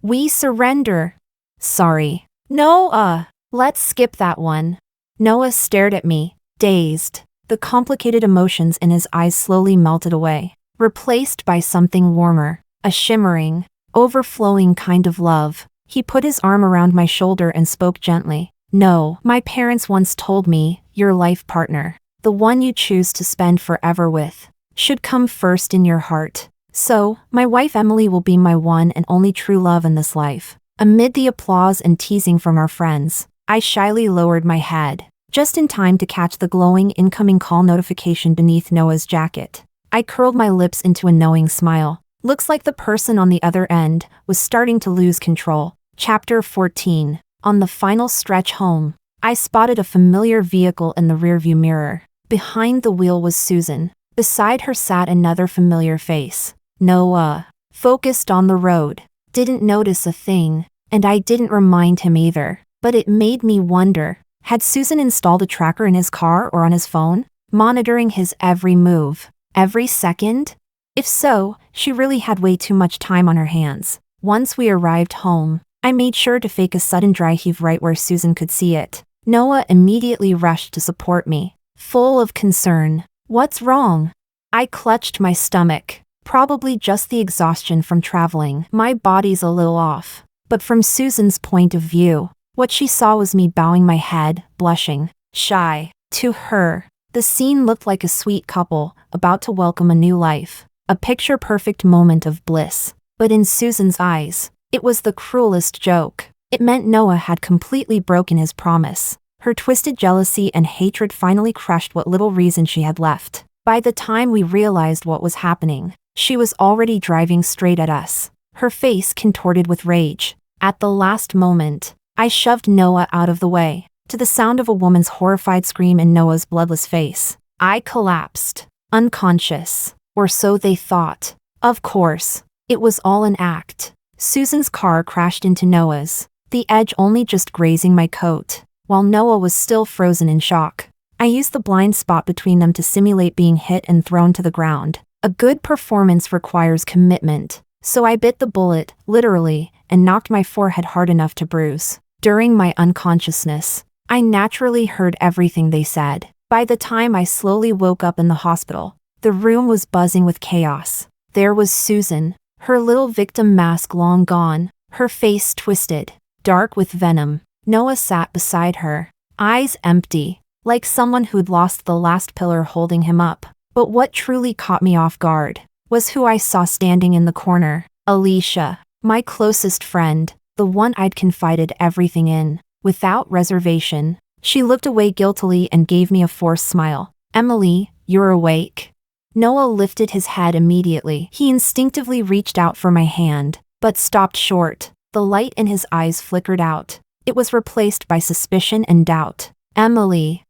we surrender. Sorry. No, let's skip that one. Noah stared at me, dazed. The complicated emotions in his eyes slowly melted away, replaced by something warmer, a shimmering, overflowing kind of love. He put his arm around my shoulder and spoke gently. No, my parents once told me, your life partner, the one you choose to spend forever with, should come first in your heart. So, my wife Emily will be my one and only true love in this life. Amid the applause and teasing from our friends, I shyly lowered my head, just in time to catch the glowing incoming call notification beneath Noah's jacket. I curled my lips into a knowing smile. Looks like the person on the other end was starting to lose control. Chapter 14. On the final stretch home, I spotted a familiar vehicle in the rearview mirror. Behind the wheel was Susan. Beside her sat another familiar face. Noah, focused on the road, didn't notice a thing, and I didn't remind him either. But it made me wonder, had Susan installed a tracker in his car or on his phone, monitoring his every move, every second? If so, she really had way too much time on her hands. Once we arrived home, I made sure to fake a sudden dry heave right where Susan could see it. Noah immediately rushed to support me, full of concern. What's wrong? I clutched my stomach. Probably just the exhaustion from traveling. My body's a little off. But from Susan's point of view, what she saw was me bowing my head, blushing, shy. To her, the scene looked like a sweet couple, about to welcome a new life. A picture-perfect moment of bliss. But in Susan's eyes, it was the cruelest joke. It meant Noah had completely broken his promise. Her twisted jealousy and hatred finally crushed what little reason she had left. By the time we realized what was happening, she was already driving straight at us, her face contorted with rage. At the last moment, I shoved Noah out of the way. To the sound of a woman's horrified scream in Noah's bloodless face, I collapsed, unconscious, or so they thought. Of course, it was all an act. Susan's car crashed into Noah's, the edge only just grazing my coat, while Noah was still frozen in shock. I used the blind spot between them to simulate being hit and thrown to the ground. A good performance requires commitment, so I bit the bullet, literally, and knocked my forehead hard enough to bruise. During my unconsciousness, I naturally heard everything they said. By the time I slowly woke up in the hospital, the room was buzzing with chaos. There was Susan, her little victim mask long gone, her face twisted, dark with venom. Noah sat beside her, eyes empty, like someone who'd lost the last pillar holding him up. But what truly caught me off guard was who I saw standing in the corner. Alicia, my closest friend, the one I'd confided everything in. Without reservation, she looked away guiltily and gave me a forced smile. Emily, you're awake? Noah lifted his head immediately. He instinctively reached out for my hand, but stopped short. The light in his eyes flickered out. It was replaced by suspicion and doubt. Emily.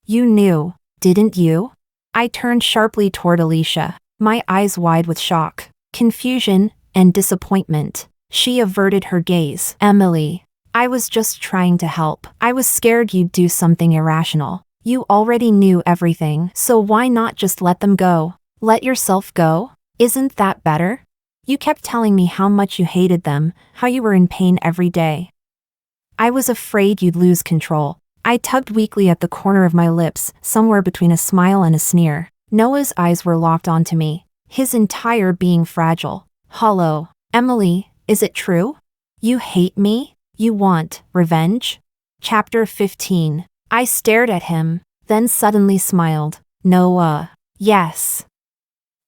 You knew, didn't you? I turned sharply toward Alicia, my eyes wide with shock, confusion, and disappointment. She averted her gaze. Emily. I was just trying to help. I was scared you'd do something irrational. You already knew everything, so why not just let them go? Let yourself go? Isn't that better? You kept telling me how much you hated them, how you were in pain every day. I was afraid you'd lose control. I tugged weakly at the corner of my lips, somewhere between a smile and a sneer. Noah's eyes were locked onto me, his entire being fragile, hollow. Emily, is it true? You hate me? You want revenge? Chapter 15. I stared at him, then suddenly smiled. Noah. Yes.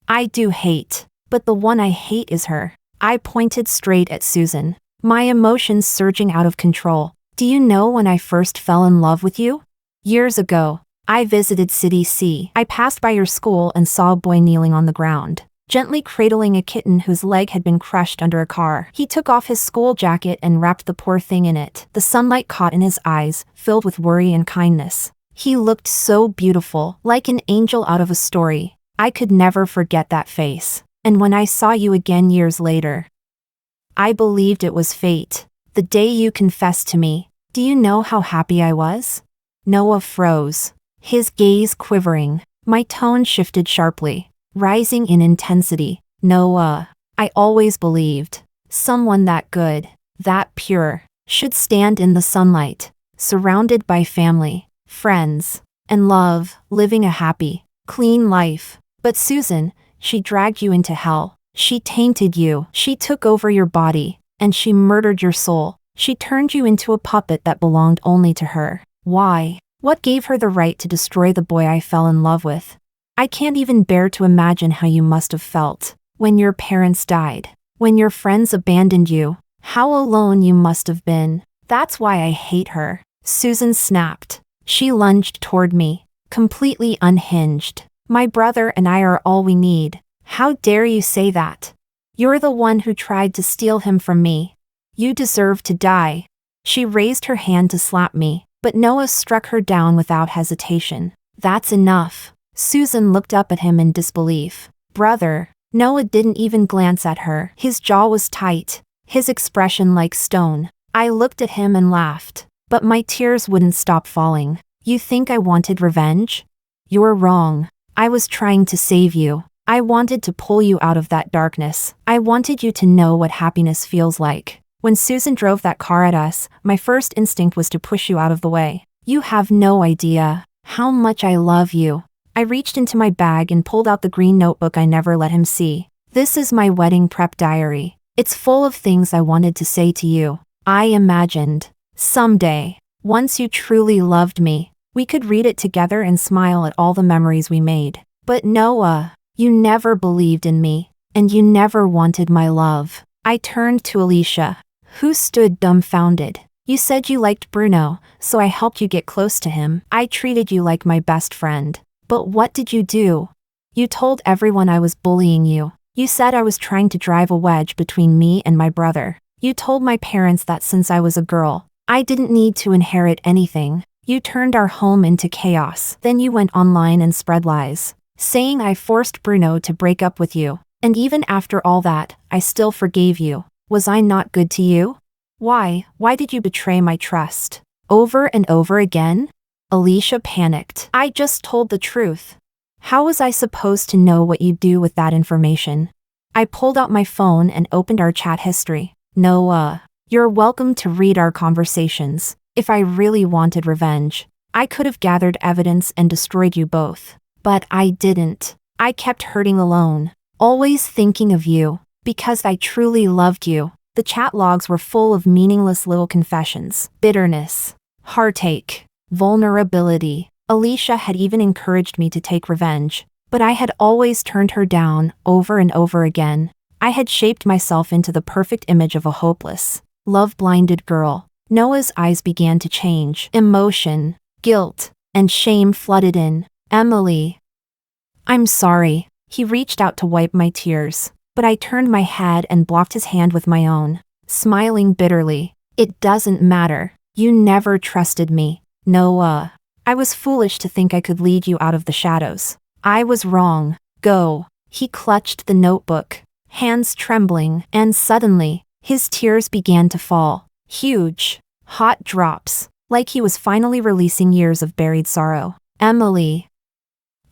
I do hate, but the one I hate is her. I pointed straight at Susan, my emotions surging out of control. Do you know when I first fell in love with you? Years ago, I visited City C. I passed by your school and saw a boy kneeling on the ground, gently cradling a kitten whose leg had been crushed under a car. He took off his school jacket and wrapped the poor thing in it. The sunlight caught in his eyes, filled with worry and kindness. He looked so beautiful, like an angel out of a story. I could never forget that face. And when I saw you again years later, I believed it was fate. The day you confessed to me, do you know how happy I was? Noah froze, his gaze quivering. My tone shifted sharply, rising in intensity. Noah, I always believed someone that good, that pure, should stand in the sunlight, surrounded by family, friends, and love, living a happy, clean life. But Susan, she dragged you into hell. She tainted you. She took over your body, and she murdered your soul. She turned you into a puppet that belonged only to her. Why? What gave her the right to destroy the boy I fell in love with? I can't even bear to imagine how you must have felt when your parents died, when your friends abandoned you. How alone you must have been. That's why I hate her. Susan snapped. She lunged toward me, completely unhinged. My brother and I are all we need. How dare you say that? You're the one who tried to steal him from me. You deserve to die. She raised her hand to slap me, but Noah struck her down without hesitation. That's enough. Susan looked up at him in disbelief. Brother. Noah didn't even glance at her. His jaw was tight, his expression like stone. I looked at him and laughed, but my tears wouldn't stop falling. You think I wanted revenge? You're wrong. I was trying to save you. I wanted to pull you out of that darkness. I wanted you to know what happiness feels like. When Susan drove that car at us, my first instinct was to push you out of the way. You have no idea how much I love you. I reached into my bag and pulled out the green notebook I never let him see. This is my wedding prep diary. It's full of things I wanted to say to you. I imagined, someday, once you truly loved me, we could read it together and smile at all the memories we made. But Noah, you never believed in me, and you never wanted my love. I turned to Alicia, who stood dumbfounded. You said you liked Bruno, so I helped you get close to him. I treated you like my best friend. But what did you do? You told everyone I was bullying you. You said I was trying to drive a wedge between me and my brother. You told my parents that since I was a girl, I didn't need to inherit anything. You turned our home into chaos. Then you went online and spread lies, saying I forced Bruno to break up with you. And even after all that, I still forgave you. Was I not good to you? Why did you betray my trust? Over and over again? Alicia panicked. I just told the truth. How was I supposed to know what you'd do with that information? I pulled out my phone and opened our chat history. Noah, you're welcome to read our conversations. If I really wanted revenge, I could have gathered evidence and destroyed you both. But I didn't. I kept hurting alone, always thinking of you, because I truly loved you. The chat logs were full of meaningless little confessions, bitterness, heartache, vulnerability. Alicia had even encouraged me to take revenge, but I had always turned her down over and over again. I had shaped myself into the perfect image of a hopeless, love-blinded girl. Noah's eyes began to change. Emotion, guilt, and shame flooded in. Emily. I'm sorry. He reached out to wipe my tears, but I turned my head and blocked his hand with my own, smiling bitterly. It doesn't matter. You never trusted me, Noah. I was foolish to think I could lead you out of the shadows. I was wrong. Go. He clutched the notebook, hands trembling, and suddenly, his tears began to fall. Huge, hot drops, like he was finally releasing years of buried sorrow. Emily.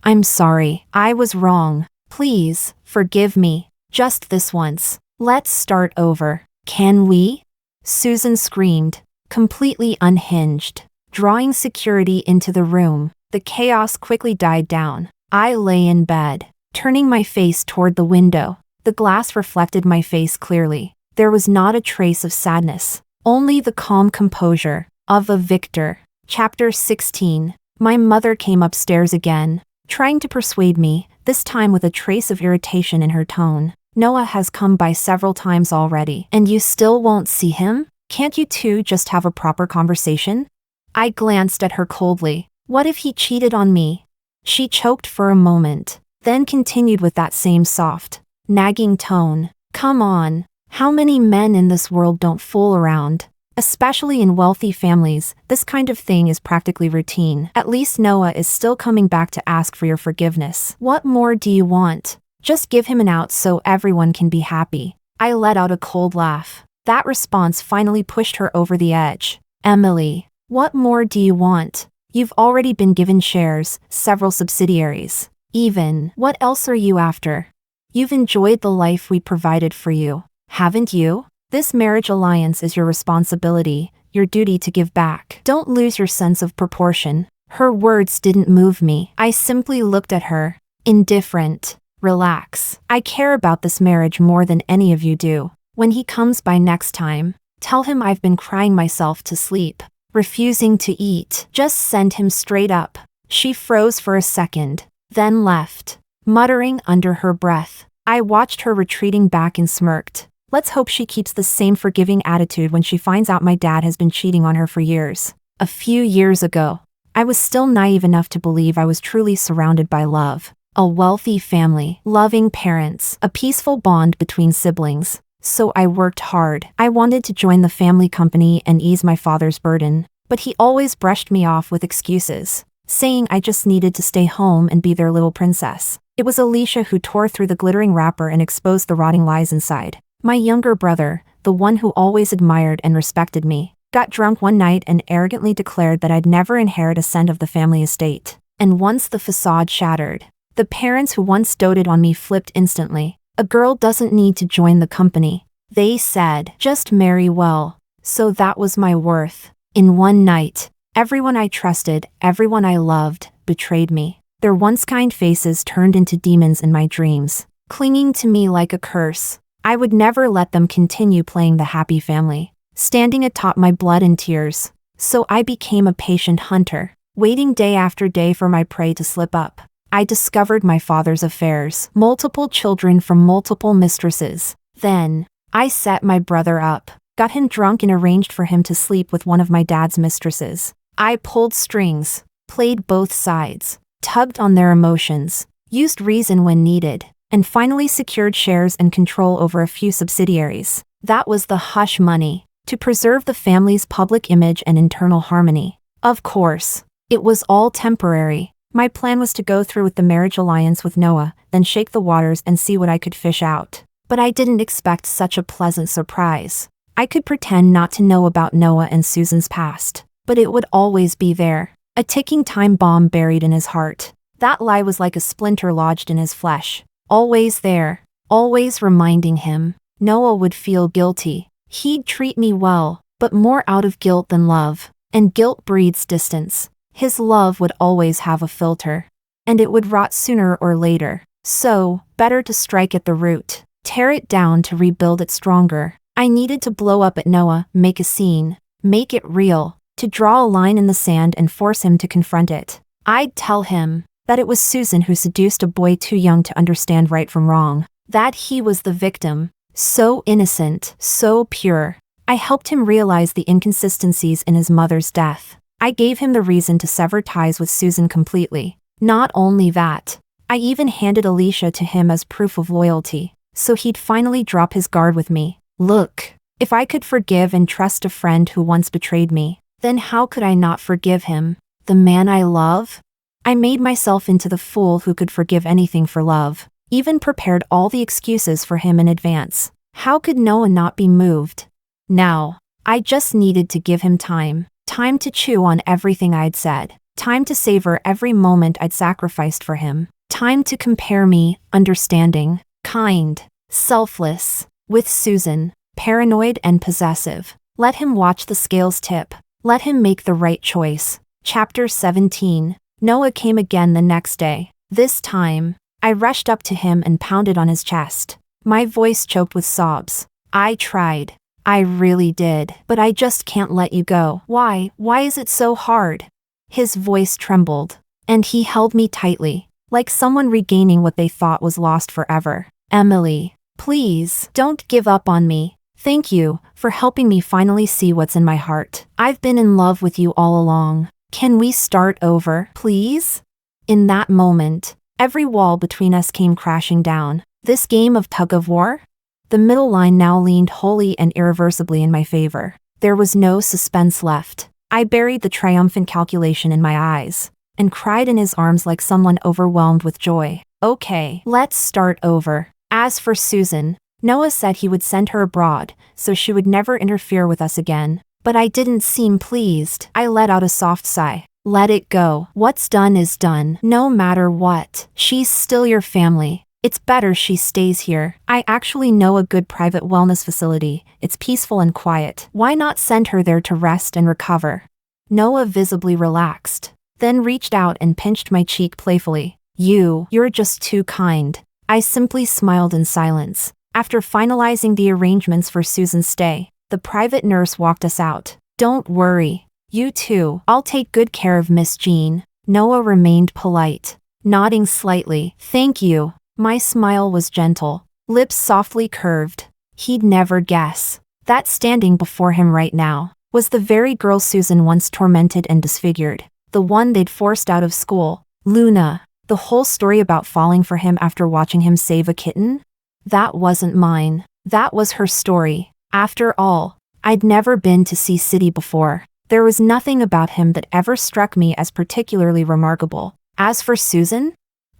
I'm sorry. I was wrong. Please, forgive me. Just this once. Let's start over. Can we? Susan screamed, completely unhinged. Drawing security into the room, the chaos quickly died down. I lay in bed, turning my face toward the window. The glass reflected my face clearly. There was not a trace of sadness, only the calm composure of a victor. Chapter 16. My mother came upstairs again, trying to persuade me, this time with a trace of irritation in her tone. Noah has come by several times already, and you still won't see him? Can't you two just have a proper conversation? I glanced at her coldly. What if he cheated on me? She choked for a moment, then continued with that same soft, nagging tone. Come on. How many men in this world don't fool around? Especially in wealthy families, this kind of thing is practically routine. At least Noah is still coming back to ask for your forgiveness. What more do you want? Just give him an out so everyone can be happy. I let out a cold laugh. That response finally pushed her over the edge. Emily. What more do you want? You've already been given shares, several subsidiaries. Even, what else are you after? You've enjoyed the life we provided for you, haven't you? This marriage alliance is your responsibility, your duty to give back. Don't lose your sense of proportion. Her words didn't move me. I simply looked at her, indifferent. Relax. I care about this marriage more than any of you do. When he comes by next time, tell him I've been crying myself to sleep, refusing to eat. Just send him straight up. She froze for a second, then left, muttering under her breath. I watched her retreating back and smirked. Let's hope she keeps the same forgiving attitude when she finds out my dad has been cheating on her for years. A few years ago, I was still naive enough to believe I was truly surrounded by love. A wealthy family, loving parents, a peaceful bond between siblings. So I worked hard. I wanted to join the family company and ease my father's burden, but he always brushed me off with excuses, saying I just needed to stay home and be their little princess. It was Alicia who tore through the glittering wrapper and exposed the rotting lies inside. My younger brother, the one who always admired and respected me, got drunk one night and arrogantly declared that I'd never inherit a cent of the family estate. And once the facade shattered, the parents who once doted on me flipped instantly. A girl doesn't need to join the company, they said. Just marry well. So that was my worth. In one night, everyone I trusted, everyone I loved, betrayed me. Their once kind faces turned into demons in my dreams, clinging to me like a curse. I would never let them continue playing the happy family, standing atop my blood and tears. So I became a patient hunter, waiting day after day for my prey to slip up. I discovered my father's affairs, multiple children from multiple mistresses. Then, I set my brother up, got him drunk and arranged for him to sleep with one of my dad's mistresses. I pulled strings, played both sides, tugged on their emotions, used reason when needed, and finally secured shares and control over a few subsidiaries. That was the hush money, to preserve the family's public image and internal harmony. Of course, it was all temporary. My plan was to go through with the marriage alliance with Noah, then shake the waters and see what I could fish out. But I didn't expect such a pleasant surprise. I could pretend not to know about Noah and Susan's past, but it would always be there, a ticking time bomb buried in his heart. That lie was like a splinter lodged in his flesh, always there, always reminding him. Noah would feel guilty. He'd treat me well, but more out of guilt than love, and guilt breeds distance. His love would always have a filter, and it would rot sooner or later. So, better to strike at the root, tear it down to rebuild it stronger. I needed to blow up at Noah, make a scene, make it real, to draw a line in the sand and force him to confront it. I'd tell him that it was Susan who seduced a boy too young to understand right from wrong, that he was the victim, so innocent, so pure. I helped him realize the inconsistencies in his mother's death. I gave him the reason to sever ties with Susan completely. Not only that, I even handed Alicia to him as proof of loyalty, so he'd finally drop his guard with me. Look, if I could forgive and trust a friend who once betrayed me, then how could I not forgive him, the man I love? I made myself into the fool who could forgive anything for love, even prepared all the excuses for him in advance. How could Noah not be moved? Now, I just needed to give him time. Time to chew on everything I'd said. Time to savor every moment I'd sacrificed for him. Time to compare me, understanding, kind, selfless, with Susan, paranoid and possessive. Let him watch the scales tip. Let him make the right choice. Chapter 17. Noah came again the next day. This time, I rushed up to him and pounded on his chest. My voice choked with sobs. I tried. I really did. But I just can't let you go. Why is it so hard? His voice trembled, and he held me tightly, like someone regaining what they thought was lost forever. Emily, please, don't give up on me. Thank you for helping me finally see what's in my heart. I've been in love with you all along. Can we start over, please? In that moment, every wall between us came crashing down. This game of tug-of-war? The middle line now leaned wholly and irreversibly in my favor. There was no suspense left. I buried the triumphant calculation in my eyes, and cried in his arms like someone overwhelmed with joy. Okay, let's start over. As for Susan, Noah said he would send her abroad, so she would never interfere with us again. But I didn't seem pleased. I let out a soft sigh. Let it go. What's done is done. No matter what. She's still your family. It's better she stays here. I actually know a good private wellness facility. It's peaceful and quiet. Why not send her there to rest and recover? Noah visibly relaxed, then reached out and pinched my cheek playfully. You're just too kind. I simply smiled in silence. After finalizing the arrangements for Susan's stay, the private nurse walked us out. Don't worry. You too. I'll take good care of Miss Jean. Noah remained polite, nodding slightly. Thank you. My smile was gentle, lips softly curved. He'd never guess that standing before him right now was the very girl Susan once tormented and disfigured, the one they'd forced out of school. Luna, the whole story about falling for him after watching him save a kitten? That wasn't mine. That was her story. After all, I'd never been to Sea City before. There was nothing about him that ever struck me as particularly remarkable. As for Susan,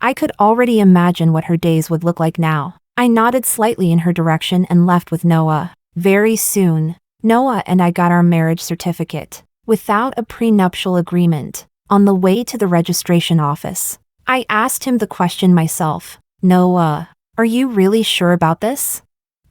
I could already imagine what her days would look like now. I nodded slightly in her direction and left with Noah. Very soon, Noah and I got our marriage certificate, without a prenuptial agreement. On the way to the registration office, I asked him the question myself. Noah, are you really sure about this?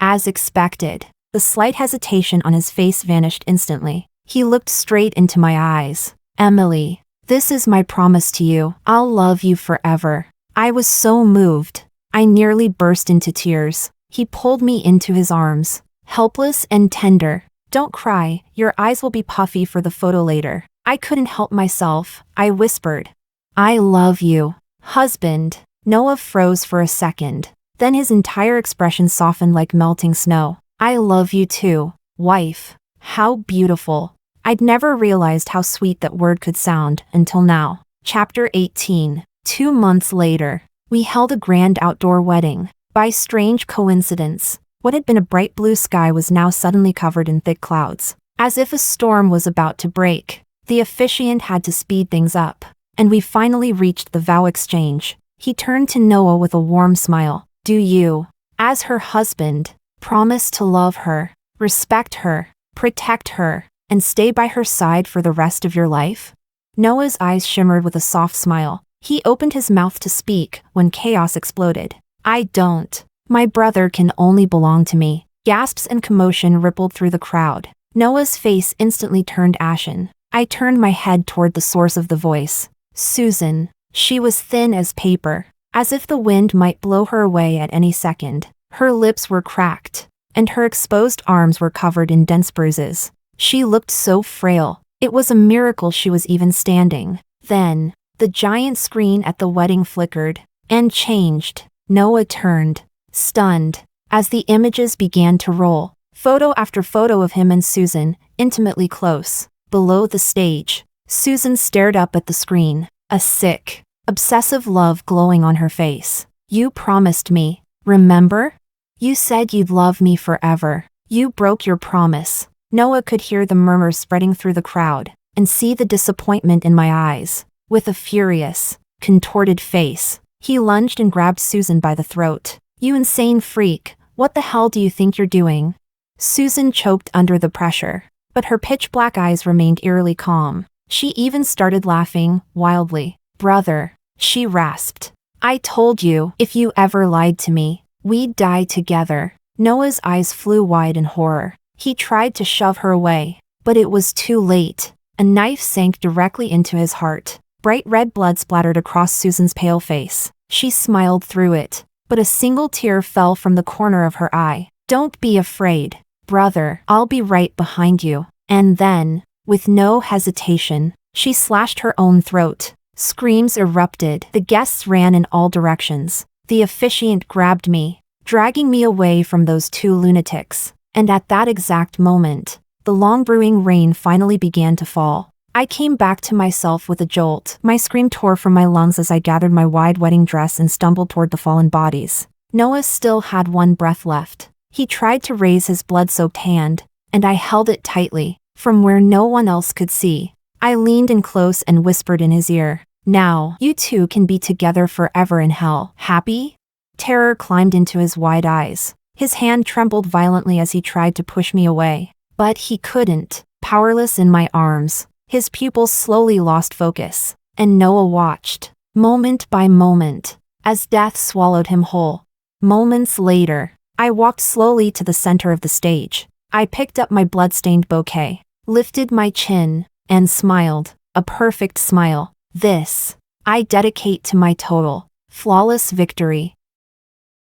As expected, the slight hesitation on his face vanished instantly. He looked straight into my eyes. Emily, This is my promise to you. I'll love you forever." I was so moved. I nearly burst into tears. He pulled me into his arms, helpless and tender. "Don't cry, your eyes will be puffy for the photo later." I couldn't help myself. I whispered, "I love you, husband." Noah froze for a second. Then his entire expression softened like melting snow. "I love you too, wife." How beautiful. I'd never realized how sweet that word could sound until now. Chapter 18. 2 months later, we held a grand outdoor wedding. By strange coincidence, what had been a bright blue sky was now suddenly covered in thick clouds. As if a storm was about to break, the officiant had to speed things up, and we finally reached the vow exchange. He turned to Noah with a warm smile. "Do you, as her husband, promise to love her, respect her, protect her, and stay by her side for the rest of your life?" Noah's eyes shimmered with a soft smile. He opened his mouth to speak when chaos exploded. "I don't. My brother can only belong to me." Gasps and commotion rippled through the crowd. Noah's face instantly turned ashen. I turned my head toward the source of the voice. Susan. She was thin as paper, as if the wind might blow her away at any second. Her lips were cracked, and her exposed arms were covered in dense bruises. She looked so frail. It was a miracle she was even standing. Then, the giant screen at the wedding flickered and changed. Noah turned, stunned, as the images began to roll. Photo after photo of him and Susan, intimately close. Below the stage, Susan stared up at the screen, a sick, obsessive love glowing on her face. "You promised me, remember? You said you'd love me forever. You broke your promise." Noah could hear the murmurs spreading through the crowd, and see the disappointment in my eyes. With a furious, contorted face, he lunged and grabbed Susan by the throat. "You insane freak, what the hell do you think you're doing?" Susan choked under the pressure, but her pitch-black eyes remained eerily calm. She even started laughing, wildly. "Brother," she rasped. "I told you, if you ever lied to me, we'd die together." Noah's eyes flew wide in horror. He tried to shove her away, but it was too late. A knife sank directly into his heart. Bright red blood splattered across Susan's pale face. She smiled through it, but a single tear fell from the corner of her eye. "Don't be afraid, brother. I'll be right behind you." And then, with no hesitation, she slashed her own throat. Screams erupted. The guests ran in all directions. The officiant grabbed me, dragging me away from those two lunatics. And at that exact moment, the long brewing rain finally began to fall. I came back to myself with a jolt. My scream tore from my lungs as I gathered my wide wedding dress and stumbled toward the fallen bodies. Noah still had one breath left. He tried to raise his blood-soaked hand, and I held it tightly, from where no one else could see. I leaned in close and whispered in his ear, "Now, you two can be together forever in hell. Happy?" Terror climbed into his wide eyes. His hand trembled violently as he tried to push me away. But he couldn't. Powerless in my arms, his pupils slowly lost focus, and Noah watched, moment by moment, as death swallowed him whole. Moments later, I walked slowly to the center of the stage. I picked up my blood-stained bouquet, lifted my chin, and smiled, a perfect smile. This, I dedicate to my total, flawless victory.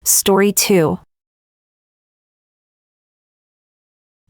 Story 2.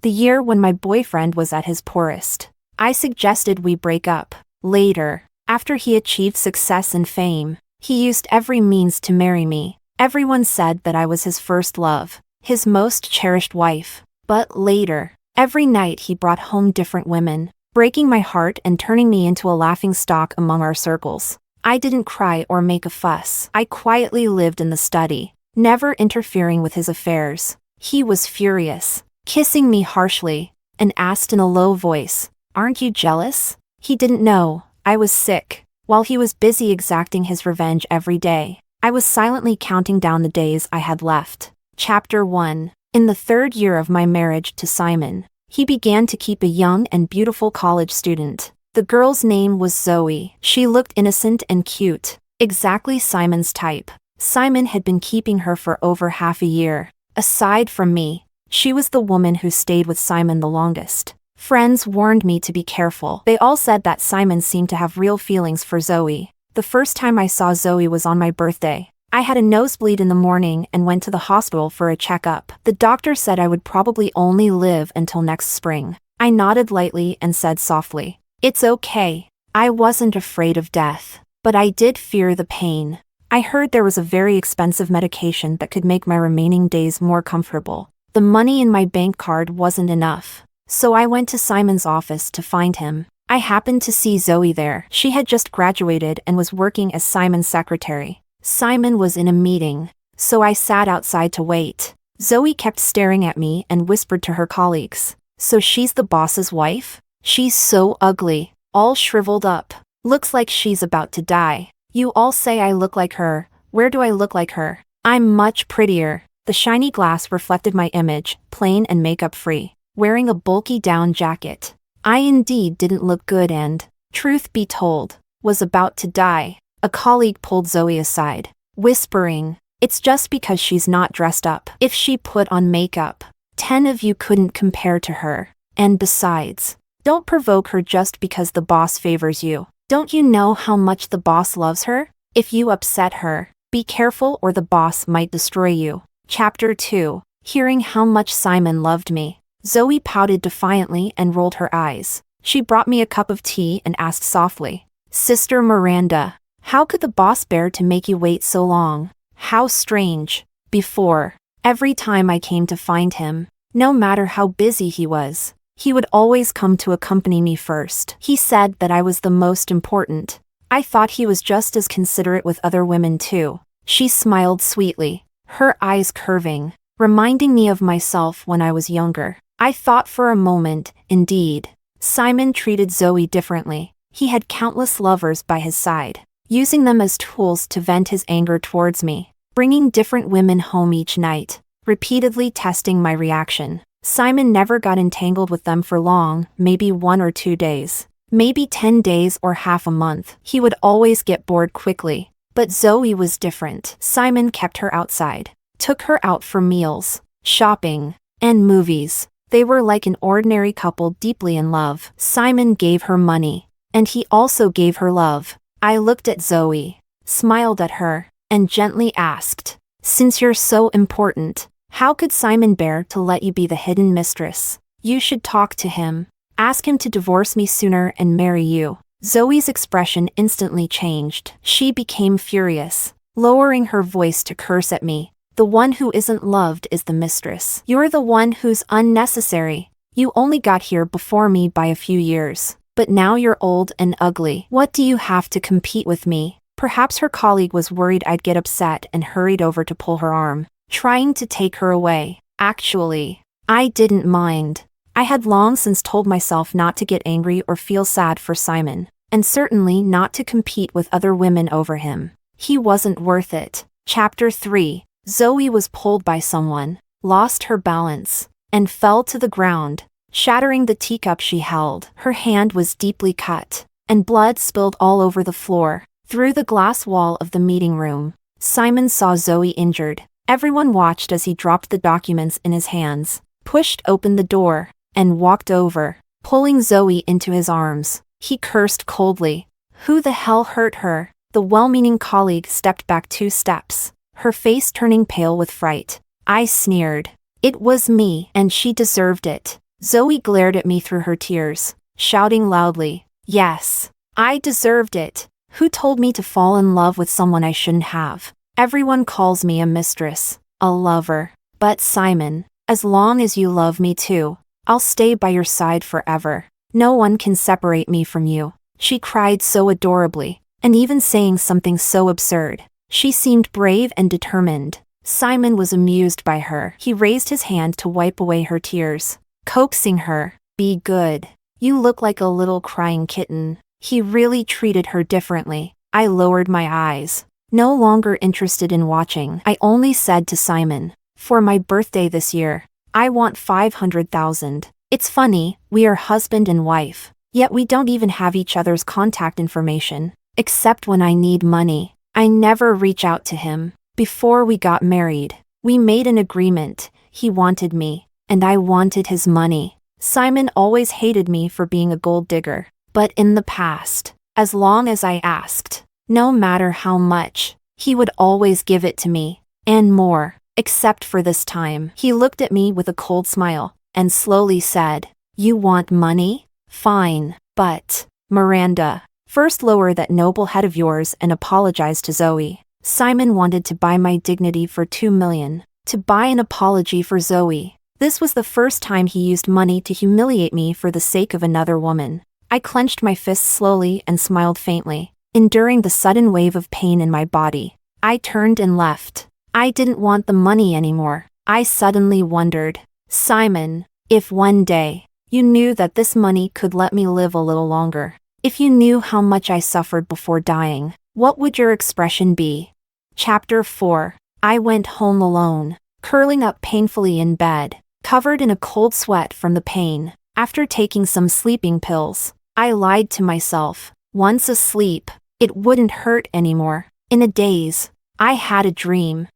The year when my boyfriend was at his poorest. I suggested we break up. Later, after he achieved success and fame, he used every means to marry me. Everyone said that I was his first love, his most cherished wife. But later, every night he brought home different women, breaking my heart and turning me into a laughingstock among our circles. I didn't cry or make a fuss. I quietly lived in the study, never interfering with his affairs. He was furious, kissing me harshly, and asked in a low voice, "Aren't you jealous?" He didn't know I was sick. While he was busy exacting his revenge every day, I was silently counting down the days I had left. Chapter 1. In the 3rd year of my marriage to Simon, he began to keep a young and beautiful college student. The girl's name was Zoe. She looked innocent and cute, exactly Simon's type. Simon had been keeping her for over half a year. Aside from me, she was the woman who stayed with Simon the longest. Friends warned me to be careful. They all said that Simon seemed to have real feelings for Zoe. The first time I saw Zoe was on my birthday. I had a nosebleed in the morning and went to the hospital for a checkup. The doctor said I would probably only live until next spring. I nodded lightly and said softly, "It's okay. I wasn't afraid of death, but I did fear the pain." I heard there was a very expensive medication that could make my remaining days more comfortable. The money in my bank card wasn't enough, so I went to Simon's office to find him. I happened to see Zoe there. She had just graduated and was working as Simon's secretary. Simon was in a meeting, so I sat outside to wait. Zoe kept staring at me and whispered to her colleagues, "So she's the boss's wife? She's so ugly, all shriveled up. Looks like she's about to die. You all say I look like her. Where do I look like her? I'm much prettier." The shiny glass reflected my image, plain and makeup-free, wearing a bulky down jacket. I indeed didn't look good and, truth be told, was about to die. A colleague pulled Zoe aside, whispering, "It's just because she's not dressed up. If she put on makeup, 10 of you couldn't compare to her. And besides, don't provoke her just because the boss favors you. Don't you know how much the boss loves her? If you upset her, be careful or the boss might destroy you." Chapter 2. Hearing how much Simon loved me, Zoe pouted defiantly and rolled her eyes. She brought me a cup of tea and asked softly, "Sister Miranda, how could the boss bear to make you wait so long? How strange. Before, every time I came to find him, no matter how busy he was, he would always come to accompany me first. He said that I was the most important. I thought he was just as considerate with other women too." She smiled sweetly, her eyes curving, reminding me of myself when I was younger. I thought for a moment, indeed, Simon treated Zoe differently. He had countless lovers by his side, using them as tools to vent his anger towards me, bringing different women home each night, repeatedly testing my reaction. Simon never got entangled with them for long, maybe 1 or 2 days, maybe 10 days or half a month. He would always get bored quickly. But Zoe was different. Simon kept her outside, took her out for meals, shopping, and movies. They were like an ordinary couple deeply in love. Simon gave her money, and he also gave her love. I looked at Zoe, smiled at her, and gently asked, "Since you're so important, how could Simon bear to let you be the hidden mistress? You should talk to him. Ask him to divorce me sooner and marry you." Zoe's expression instantly changed. She became furious, lowering her voice to curse at me. "The one who isn't loved is the mistress. You're the one who's unnecessary. You only got here before me by a few years, but now you're old and ugly. What do you have to compete with me?" Perhaps her colleague was worried I'd get upset and hurried over to pull her arm, trying to take her away. Actually, I didn't mind. I had long since told myself not to get angry or feel sad for Simon, and certainly not to compete with other women over him. He wasn't worth it. Chapter 3. Zoe was pulled by someone, lost her balance, and fell to the ground, shattering the teacup she held. Her hand was deeply cut, and blood spilled all over the floor. Through the glass wall of the meeting room, Simon saw Zoe injured. Everyone watched as he dropped the documents in his hands, pushed open the door, and walked over, pulling Zoe into his arms. He cursed coldly. Who the hell hurt her? The well-meaning colleague stepped back 2 steps, her face turning pale with fright. I sneered. It was me, and she deserved it. Zoe glared at me through her tears, shouting loudly, "Yes, I deserved it. Who told me to fall in love with someone I shouldn't have? Everyone calls me a mistress, a lover. But Simon, as long as you love me too, I'll stay by your side forever. No one can separate me from you." She cried so adorably, and even saying something so absurd. She seemed brave and determined. Simon was amused by her. He raised his hand to wipe away her tears, coaxing her, "Be good. You look like a little crying kitten." He really treated her differently. I lowered my eyes, no longer interested in watching. I only said to Simon, "For my birthday this year, I want 500,000. It's funny, we are husband and wife, yet we don't even have each other's contact information, except when I need money. I never reach out to him. Before we got married, we made an agreement. He wanted me, and I wanted his money. Simon always hated me for being a gold digger. But in the past, as long as I asked, no matter how much, he would always give it to me, and more, except for this time. He looked at me with a cold smile, and slowly said, "You want money? Fine, but, Miranda, first lower that noble head of yours and apologize to Zoe." Simon wanted to buy my dignity for $2 million, to buy an apology for Zoe. This was the first time he used money to humiliate me for the sake of another woman. I clenched my fists slowly and smiled faintly, enduring the sudden wave of pain in my body. I turned and left. I didn't want the money anymore. I suddenly wondered, Simon, if one day you knew that this money could let me live a little longer, if you knew how much I suffered before dying, what would your expression be? Chapter 4. I went home alone, curling up painfully in bed, covered in a cold sweat from the pain. After taking some sleeping pills, I lied to myself. Once asleep, it wouldn't hurt anymore. In a daze, I had a dream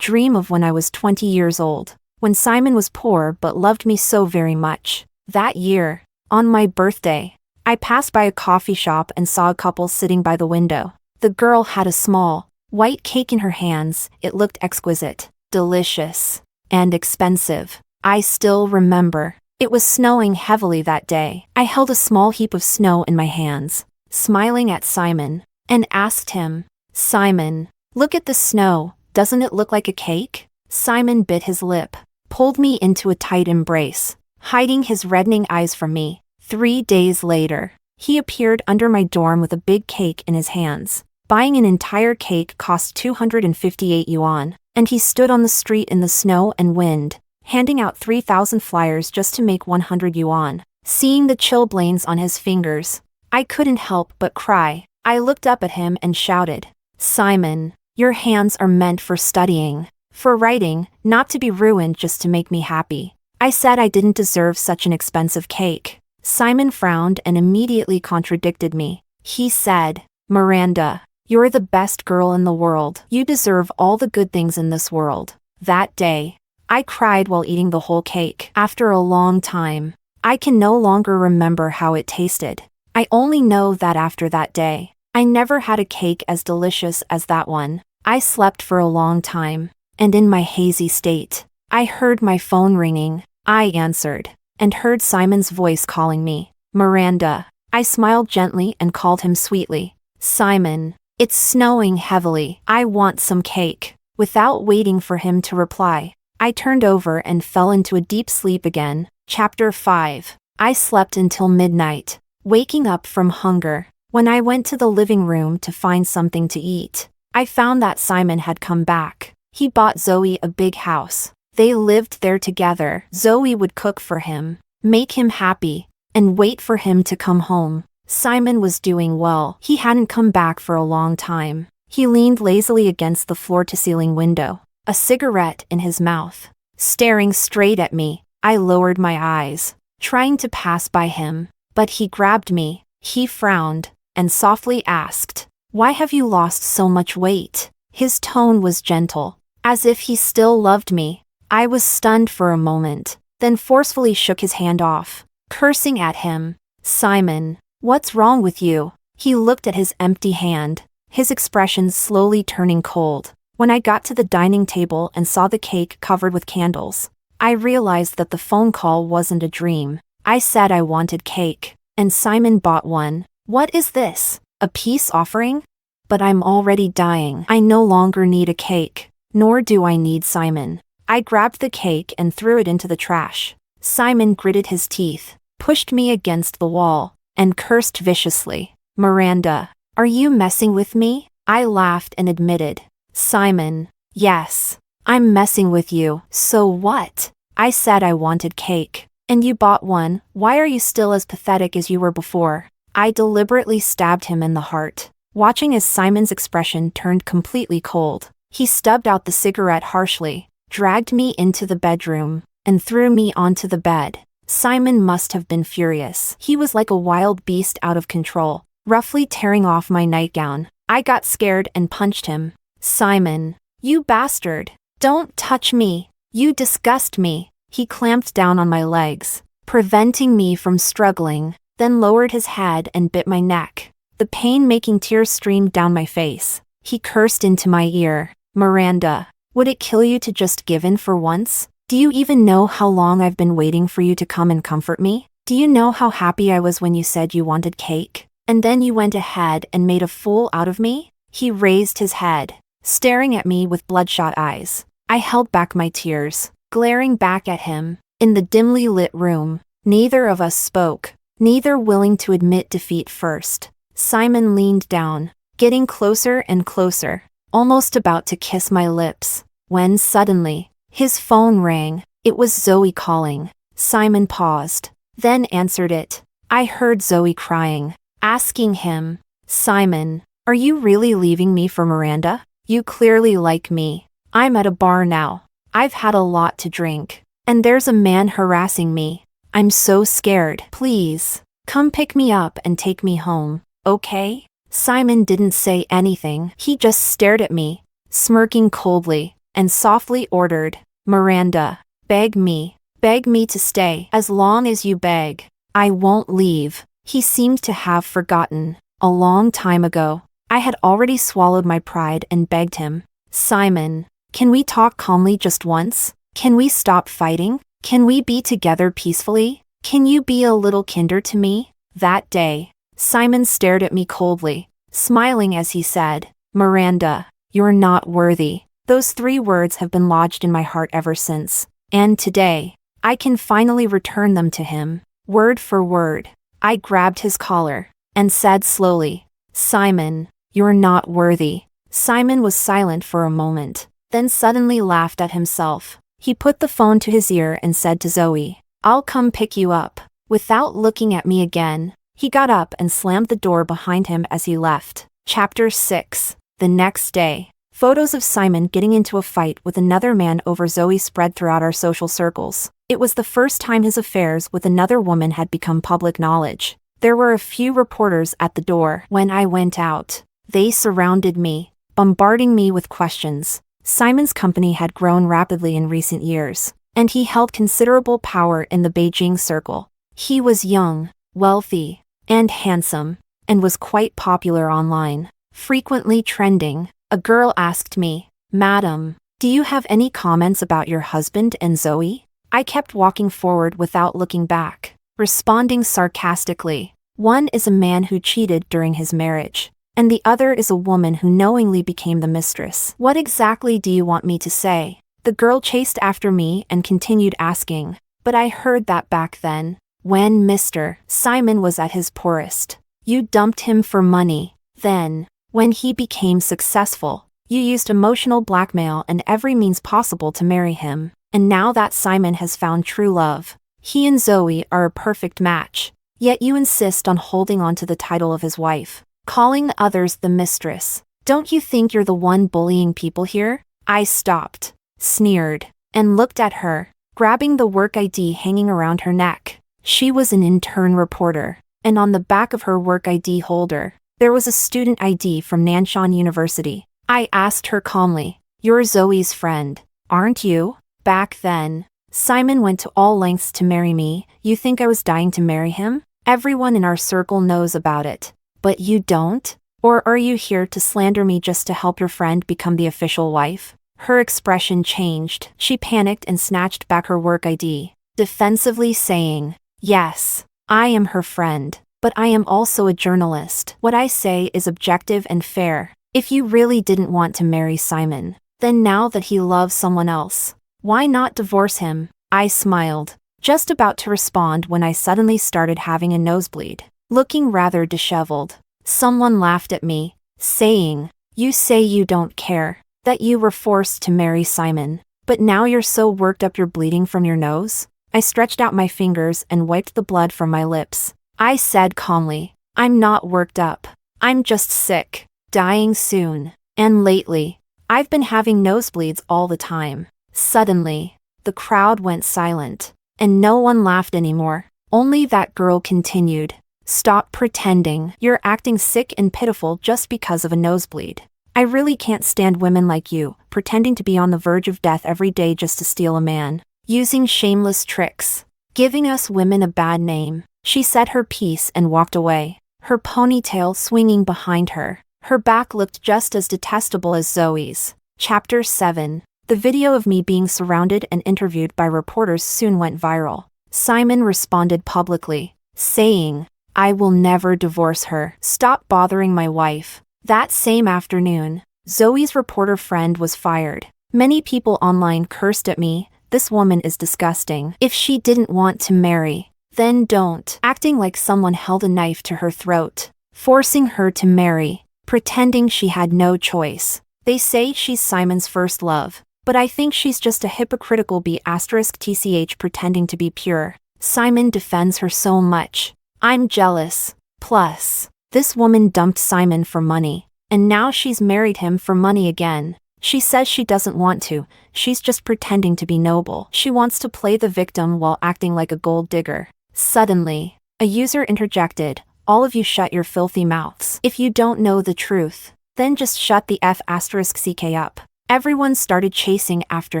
of when I was 20 years old, when Simon was poor but loved me so very much. That year, on my birthday, I passed by a coffee shop and saw a couple sitting by the window. The girl had a small, white cake in her hands. It looked exquisite, delicious, and expensive. I still remember. It was snowing heavily that day. I held a small heap of snow in my hands, smiling at Simon, and asked him, "Simon, look at the snow, doesn't it look like a cake?" Simon bit his lip, pulled me into a tight embrace, hiding his reddening eyes from me. 3 days later, he appeared under my dorm with a big cake in his hands. Buying an entire cake cost 258 yuan, and he stood on the street in the snow and wind, handing out 3,000 flyers just to make 100 yuan. Seeing the chilblains on his fingers, I couldn't help but cry. I looked up at him and shouted, "Simon, your hands are meant for studying, for writing, not to be ruined just to make me happy." I said I didn't deserve such an expensive cake. Simon frowned and immediately contradicted me. He said, "Miranda, you're the best girl in the world. You deserve all the good things in this world." That day, I cried while eating the whole cake. After a long time, I can no longer remember how it tasted. I only know that after that day, I never had a cake as delicious as that one. I slept for a long time, and in my hazy state, I heard my phone ringing. I answered, and heard Simon's voice calling me, "Miranda." I smiled gently and called him sweetly, "Simon, it's snowing heavily. I want some cake." Without waiting for him to reply, I turned over and fell into a deep sleep again. Chapter 5. I slept until midnight, waking up from hunger. When I went to the living room to find something to eat, I found that Simon had come back. He bought Zoe a big house. They lived there together. Zoe would cook for him, make him happy, and wait for him to come home. Simon was doing well. He hadn't come back for a long time. He leaned lazily against the floor-to-ceiling window, a cigarette in his mouth, staring straight at me. I lowered my eyes, trying to pass by him, but he grabbed me. He frowned, and softly asked, "Why have you lost so much weight?" His tone was gentle, as if he still loved me. I was stunned for a moment, then forcefully shook his hand off, cursing at him. "Simon, what's wrong with you?" He looked at his empty hand, his expression slowly turning cold. When I got to the dining table and saw the cake covered with candles, I realized that the phone call wasn't a dream. I said I wanted cake, and Simon bought one. What is this? A peace offering? But I'm already dying. I no longer need a cake, nor do I need Simon. I grabbed the cake and threw it into the trash. Simon gritted his teeth, pushed me against the wall, and cursed viciously. "Miranda, are you messing with me?" I laughed and admitted, "Simon, yes, I'm messing with you." "So what?" I said I wanted cake. "And you bought one. Why are you still as pathetic as you were before?" I deliberately stabbed him in the heart, watching as Simon's expression turned completely cold. He stubbed out the cigarette harshly, dragged me into the bedroom, and threw me onto the bed. Simon must have been furious. He was like a wild beast out of control, roughly tearing off my nightgown. I got scared and punched him. "Simon, you bastard! Don't touch me! You disgust me!" He clamped down on my legs, preventing me from struggling, then lowered his head and bit my neck. The pain-making tears streamed down my face. He cursed into my ear. Miranda, would it kill you to just give in for once? Do you even know how long I've been waiting for you to come and comfort me? Do you know how happy I was when you said you wanted cake? And then you went ahead and made a fool out of me? He raised his head, staring at me with bloodshot eyes. I held back my tears, glaring back at him. In the dimly lit room, neither of us spoke, neither willing to admit defeat first. Simon leaned down, getting closer and closer, almost about to kiss my lips, when suddenly, his phone rang. It was Zoe calling. Simon paused, then answered it. I heard Zoe crying, asking him, Simon, are you really leaving me for Miranda? You clearly like me. I'm at a bar now. I've had a lot to drink, and there's a man harassing me. I'm so scared. Please, come pick me up and take me home, okay? Simon didn't say anything. He just stared at me, smirking coldly, and softly ordered, Miranda, beg me to stay. As long as you beg, I won't leave. He seemed to have forgotten. A long time ago, I had already swallowed my pride and begged him, Simon, can we talk calmly just once? Can we stop fighting? Can we be together peacefully? Can you be a little kinder to me? That day, Simon stared at me coldly, smiling as he said, Miranda, you're not worthy. Those 3 words have been lodged in my heart ever since, and today, I can finally return them to him, word for word. I grabbed his collar, and said slowly, Simon, you're not worthy. Simon was silent for a moment, then suddenly laughed at himself. He put the phone to his ear and said to Zoe, I'll come pick you up. Without looking at me again, he got up and slammed the door behind him as he left. Chapter 6. The next day, photos of Simon getting into a fight with another man over Zoe spread throughout our social circles. It was the first time his affairs with another woman had become public knowledge. There were a few reporters at the door when I went out. They surrounded me, bombarding me with questions. Simon's company had grown rapidly in recent years, and he held considerable power in the Beijing circle. He was young, wealthy, and handsome, and was quite popular online, frequently trending. A girl asked me, Madam, do you have any comments about your husband and Zoe? I kept walking forward without looking back, responding sarcastically. One is a man who cheated during his marriage, and the other is a woman who knowingly became the mistress. What exactly do you want me to say? The girl chased after me and continued asking, but I heard that back then, when Mr. Simon was at his poorest. You dumped him for money. Then, when he became successful, you used emotional blackmail and every means possible to marry him. And now that Simon has found true love, he and Zoe are a perfect match. Yet you insist on holding on to the title of his wife, calling the others the mistress. Don't you think you're the one bullying people here? I stopped, sneered, and looked at her, grabbing the work ID hanging around her neck. She was an intern reporter, and on the back of her work ID holder, there was a student ID from Nanshan University. I asked her calmly, You're Zoe's friend, aren't you? Back then, Simon went to all lengths to marry me. You think I was dying to marry him? Everyone in our circle knows about it. But you don't? Or are you here to slander me just to help your friend become the official wife? Her expression changed. She panicked and snatched back her work ID, defensively saying, Yes, I am her friend, but I am also a journalist. What I say is objective and fair. If you really didn't want to marry Simon, then now that he loves someone else, why not divorce him? I smiled, just about to respond when I suddenly started having a nosebleed, looking rather disheveled. Someone laughed at me, saying, You say you don't care, that you were forced to marry Simon, but now you're so worked up you're bleeding from your nose? I stretched out my fingers and wiped the blood from my lips. I said calmly, I'm not worked up. I'm just sick, dying soon, and lately, I've been having nosebleeds all the time. Suddenly, the crowd went silent, and no one laughed anymore. Only that girl continued, Stop pretending. You're acting sick and pitiful just because of a nosebleed. I really can't stand women like you, pretending to be on the verge of death every day just to steal a man, using shameless tricks. giving us women a bad name. She said her piece and walked away, her ponytail swinging behind her. Her back looked just as detestable as Zoe's. Chapter 7. The video of me being surrounded and interviewed by reporters soon went viral. Simon responded publicly, saying, "I will never divorce her. Stop bothering my wife." That same afternoon, Zoe's reporter friend was fired. Many people online cursed at me. "This woman is disgusting. If she didn't want to marry, then don't." Acting like someone held a knife to her throat, forcing her to marry, pretending she had no choice. They say she's Simon's first love, but I think she's just a hypocritical B*TCH pretending to be pure. Simon defends her so much. I'm jealous. Plus, this woman dumped Simon for money, and now she's married him for money again. She says she doesn't want to, she's just pretending to be noble. She wants to play the victim while acting like a gold digger. Suddenly, a user interjected, "All of you shut your filthy mouths. If you don't know the truth, then just shut the F***ck up." Everyone started chasing after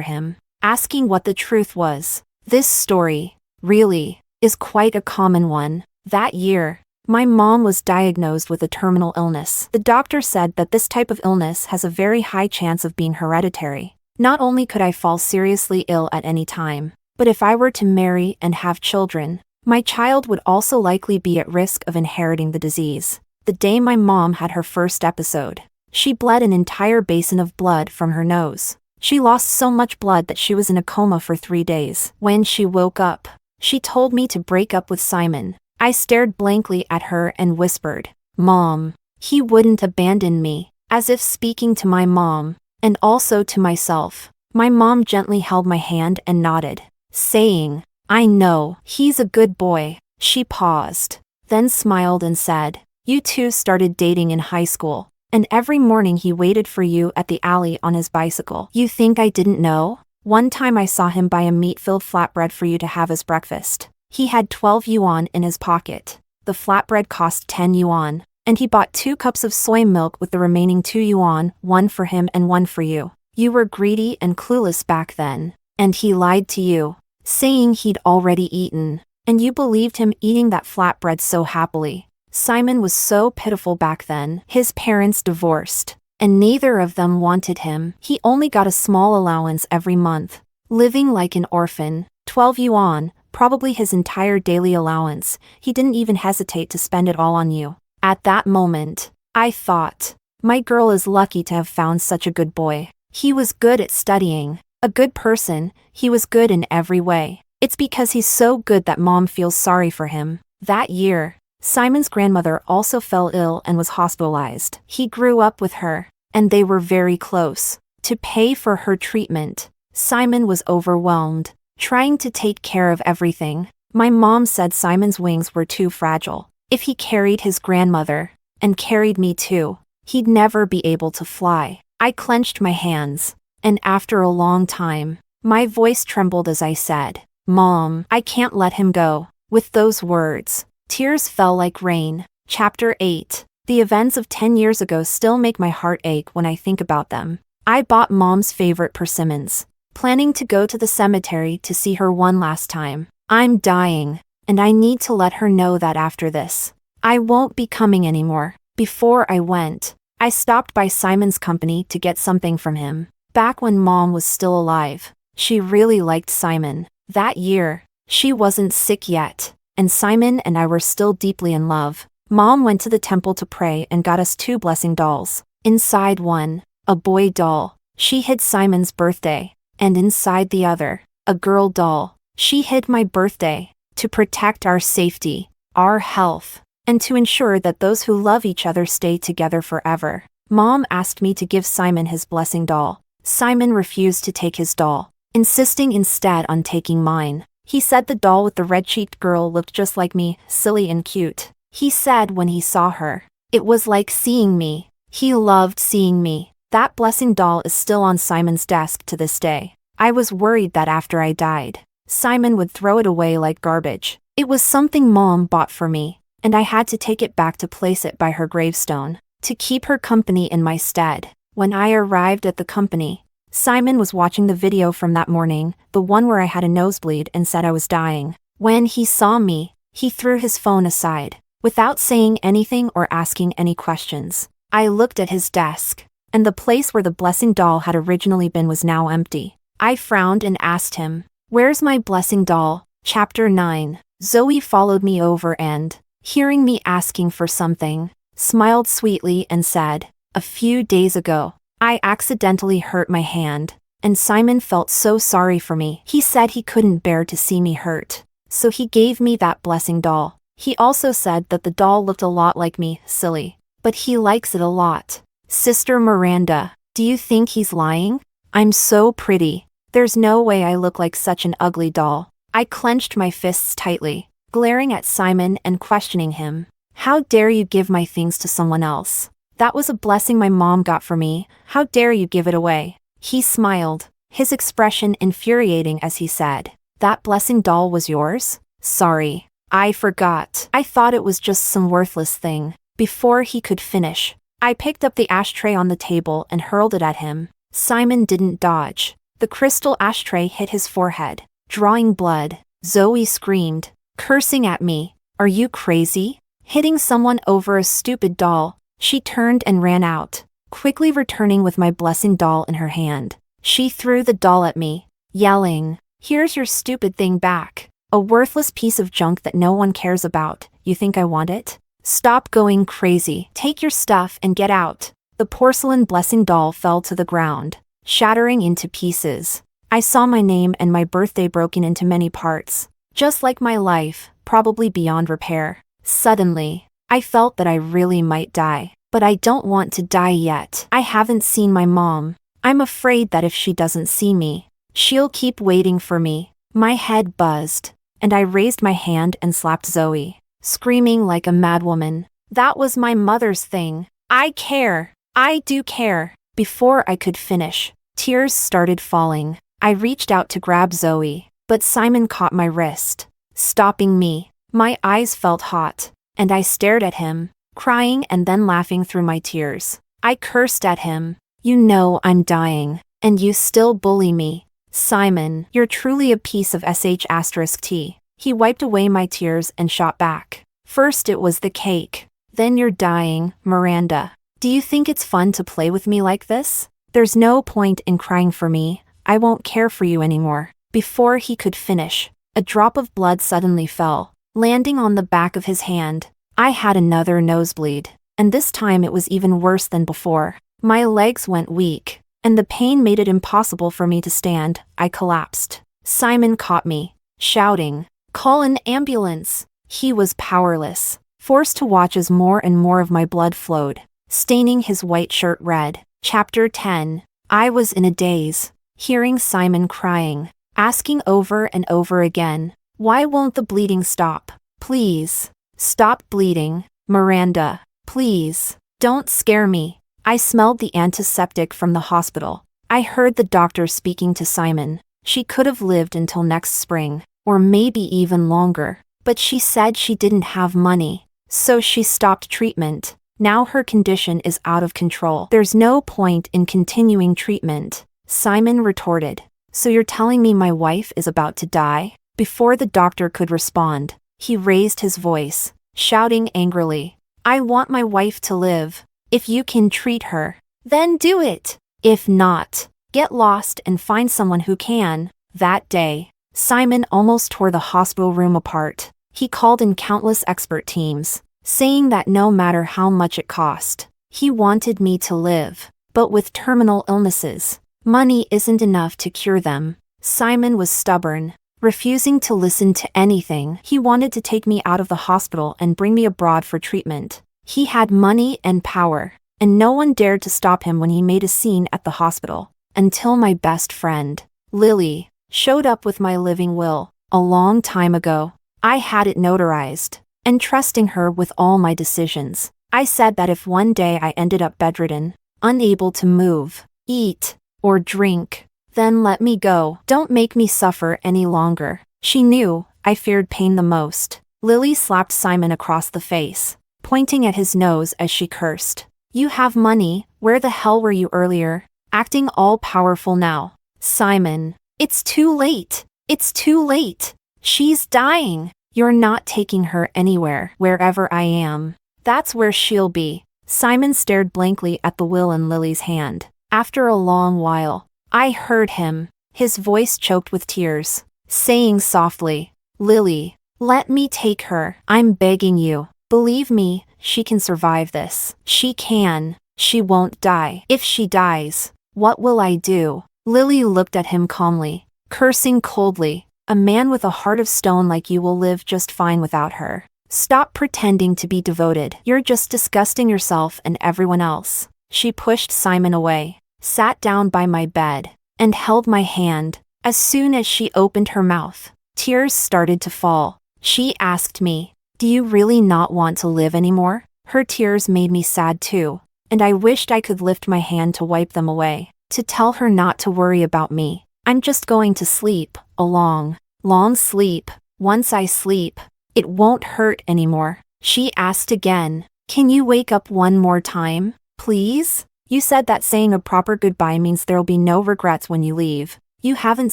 him, asking what the truth was. This story, really, is quite a common one. That year, my mom was diagnosed with a terminal illness. The doctor said that this type of illness has a very high chance of being hereditary. Not only could I fall seriously ill at any time, but if I were to marry and have children, my child would also likely be at risk of inheriting the disease. The day my mom had her first episode, she bled an entire basin of blood from her nose. She lost so much blood that she was in a coma for 3 days. When she woke up, she told me to break up with Simon. I stared blankly at her and whispered, "Mom, he wouldn't abandon me," as if speaking to my mom, and also to myself. My mom gently held my hand and nodded, saying, "I know, he's a good boy." She paused, then smiled and said, "You two started dating in high school, and every morning he waited for you at the alley on his bicycle. You think I didn't know? One time I saw him buy a meat-filled flatbread for you to have as breakfast. He had 12 yuan in his pocket. The flatbread cost 10 yuan, and he bought 2 cups of soy milk with the remaining 2 yuan, one for him and one for you. You were greedy and clueless back then, and he lied to you, saying he'd already eaten, and you believed him eating that flatbread so happily." Simon was so pitiful back then. His parents divorced, and neither of them wanted him. He only got a small allowance every month, living like an orphan. 12 yuan, probably his entire daily allowance. He didn't even hesitate to spend it all on you. At that moment, I thought, my girl is lucky to have found such a good boy. He was good at studying, a good person, he was good in every way. It's because he's so good that mom feels sorry for him. That year, Simon's grandmother also fell ill and was hospitalized. He grew up with her, and they were very close. To pay for her treatment, Simon was overwhelmed, trying to take care of everything. My mom said Simon's wings were too fragile. If he carried his grandmother, and carried me too, he'd never be able to fly. I clenched my hands, and after a long time, my voice trembled as I said, "Mom, I can't let him go." With those words, tears fell like rain. Chapter 8. The events of 10 years ago still make my heart ache when I think about them. I bought mom's favorite persimmons, planning to go to the cemetery to see her one last time. I'm dying, and I need to let her know that after this, I won't be coming anymore. Before I went, I stopped by Simon's company to get something from him. Back when mom was still alive, she really liked Simon. That year, she wasn't sick yet, and Simon and I were still deeply in love. Mom went to the temple to pray and got us 2 blessing dolls. Inside one, a boy doll. She hid Simon's birthday, and inside the other, a girl doll. She hid my birthday, to protect our safety, our health, and to ensure that those who love each other stay together forever. Mom asked me to give Simon his blessing doll. Simon refused to take his doll, insisting instead on taking mine. He said the doll with the red-cheeked girl looked just like me, silly and cute. He said when he saw her, it was like seeing me. He loved seeing me. That blessing doll is still on Simon's desk to this day. I was worried that after I died, Simon would throw it away like garbage. It was something mom bought for me, and I had to take it back to place it by her gravestone, to keep her company in my stead. When I arrived at the company, Simon was watching the video from that morning, the one where I had a nosebleed and said I was dying. When he saw me, he threw his phone aside. Without saying anything or asking any questions, I looked at his desk, and the place where the blessing doll had originally been was now empty. I frowned and asked him, "Where's my blessing doll?" Chapter 9. Zoe followed me over and, hearing me asking for something, smiled sweetly and said, "A few days ago, I accidentally hurt my hand, and Simon felt so sorry for me. He said he couldn't bear to see me hurt, so he gave me that blessing doll. He also said that the doll looked a lot like me, silly, but he likes it a lot." Sister Miranda, do you think he's lying? I'm so pretty. There's no way I look like such an ugly doll. I clenched my fists tightly, glaring at Simon and questioning him. How dare you give my things to someone else? That was a blessing my mom got for me. How dare you give it away? He smiled, his expression infuriating as he said, "That blessing doll was yours? Sorry. I forgot. I thought it was just some worthless thing." Before he could finish, I picked up the ashtray on the table and hurled it at him. Simon didn't dodge. The crystal ashtray hit his forehead, drawing blood. Zoe screamed, cursing at me. "Are you crazy? Hitting someone over a stupid doll?" She turned and ran out, quickly returning with my blessing doll in her hand. She threw the doll at me, yelling, "Here's your stupid thing back. A worthless piece of junk that no one cares about. You think I want it? Stop going crazy. Take your stuff and get out." The porcelain blessing doll fell to the ground, shattering into pieces. I saw my name and my birthday broken into many parts, just like my life, probably beyond repair. Suddenly, I felt that I really might die, but I don't want to die yet. I haven't seen my mom. I'm afraid that if she doesn't see me, she'll keep waiting for me. My head buzzed, and I raised my hand and slapped Zoe, screaming like a madwoman. "That was my mother's thing. I care. I do care." Before I could finish, tears started falling. I reached out to grab Zoe, but Simon caught my wrist, stopping me. My eyes felt hot, and I stared at him, crying and then laughing through my tears. I cursed at him. "You know I'm dying, and you still bully me. Simon, you're truly a piece of sh*t." He wiped away my tears and shot back. "First it was the cake, then you're dying, Miranda. Do you think it's fun to play with me like this? There's no point in crying for me. I won't care for you anymore." Before he could finish, a drop of blood suddenly fell, landing on the back of his hand. I had another nosebleed, and this time it was even worse than before. My legs went weak, and the pain made it impossible for me to stand. I collapsed. Simon caught me, shouting, "Call an ambulance." He was powerless, forced to watch as more and more of my blood flowed, staining his white shirt red. Chapter 10. I was in a daze, hearing Simon crying, asking over and over again, "Why won't the bleeding stop? Please, stop bleeding. Miranda, please, don't scare me." I smelled the antiseptic from the hospital. I heard the doctor speaking to Simon. She could have lived until next spring, or maybe even longer, but she said she didn't have money, so she stopped treatment. Now her condition is out of control. "There's no point in continuing treatment," Simon retorted. "So you're telling me my wife is about to die?" Before the doctor could respond, he raised his voice, shouting angrily, "I want my wife to live. If you can treat her, then do it. If not, get lost and find someone who can." That day, Simon almost tore the hospital room apart. He called in countless expert teams, saying that no matter how much it cost, he wanted me to live. But with terminal illnesses, money isn't enough to cure them. Simon was stubborn, refusing to listen to anything. He wanted to take me out of the hospital and bring me abroad for treatment. He had money and power, and no one dared to stop him when he made a scene at the hospital. Until my best friend, Lily, showed up with my living will. A long time ago, I had it notarized, entrusting her with all my decisions. I said that if one day I ended up bedridden, unable to move, eat, or drink, then let me go. Don't make me suffer any longer. She knew I feared pain the most. Lily slapped Simon across the face, pointing at his nose as she cursed. "You have money, where the hell were you earlier? Acting all powerful now. Simon, it's too late. It's too late." She's dying. You're not taking her anywhere. Wherever I am, that's where she'll be. Simon stared blankly at the will in Lily's hand. After a long while, I heard him, his voice choked with tears, saying softly, "Lily, let me take her. I'm begging you. Believe me, she can survive this. She can. She won't die. If she dies, what will I do?" Lily looked at him calmly, cursing coldly. "A man with a heart of stone like you will live just fine without her. Stop pretending to be devoted. You're just disgusting yourself and everyone else." She pushed Simon away, sat down by my bed, and held my hand. As soon as she opened her mouth, tears started to fall. She asked me, "Do you really not want to live anymore?" Her tears made me sad too, and I wished I could lift my hand to wipe them away, to tell her not to worry about me. "I'm just going to sleep, a long, long sleep. Once I sleep, it won't hurt anymore." She asked again, "Can you wake up one more time, please? You said that saying a proper goodbye means there'll be no regrets when you leave. You haven't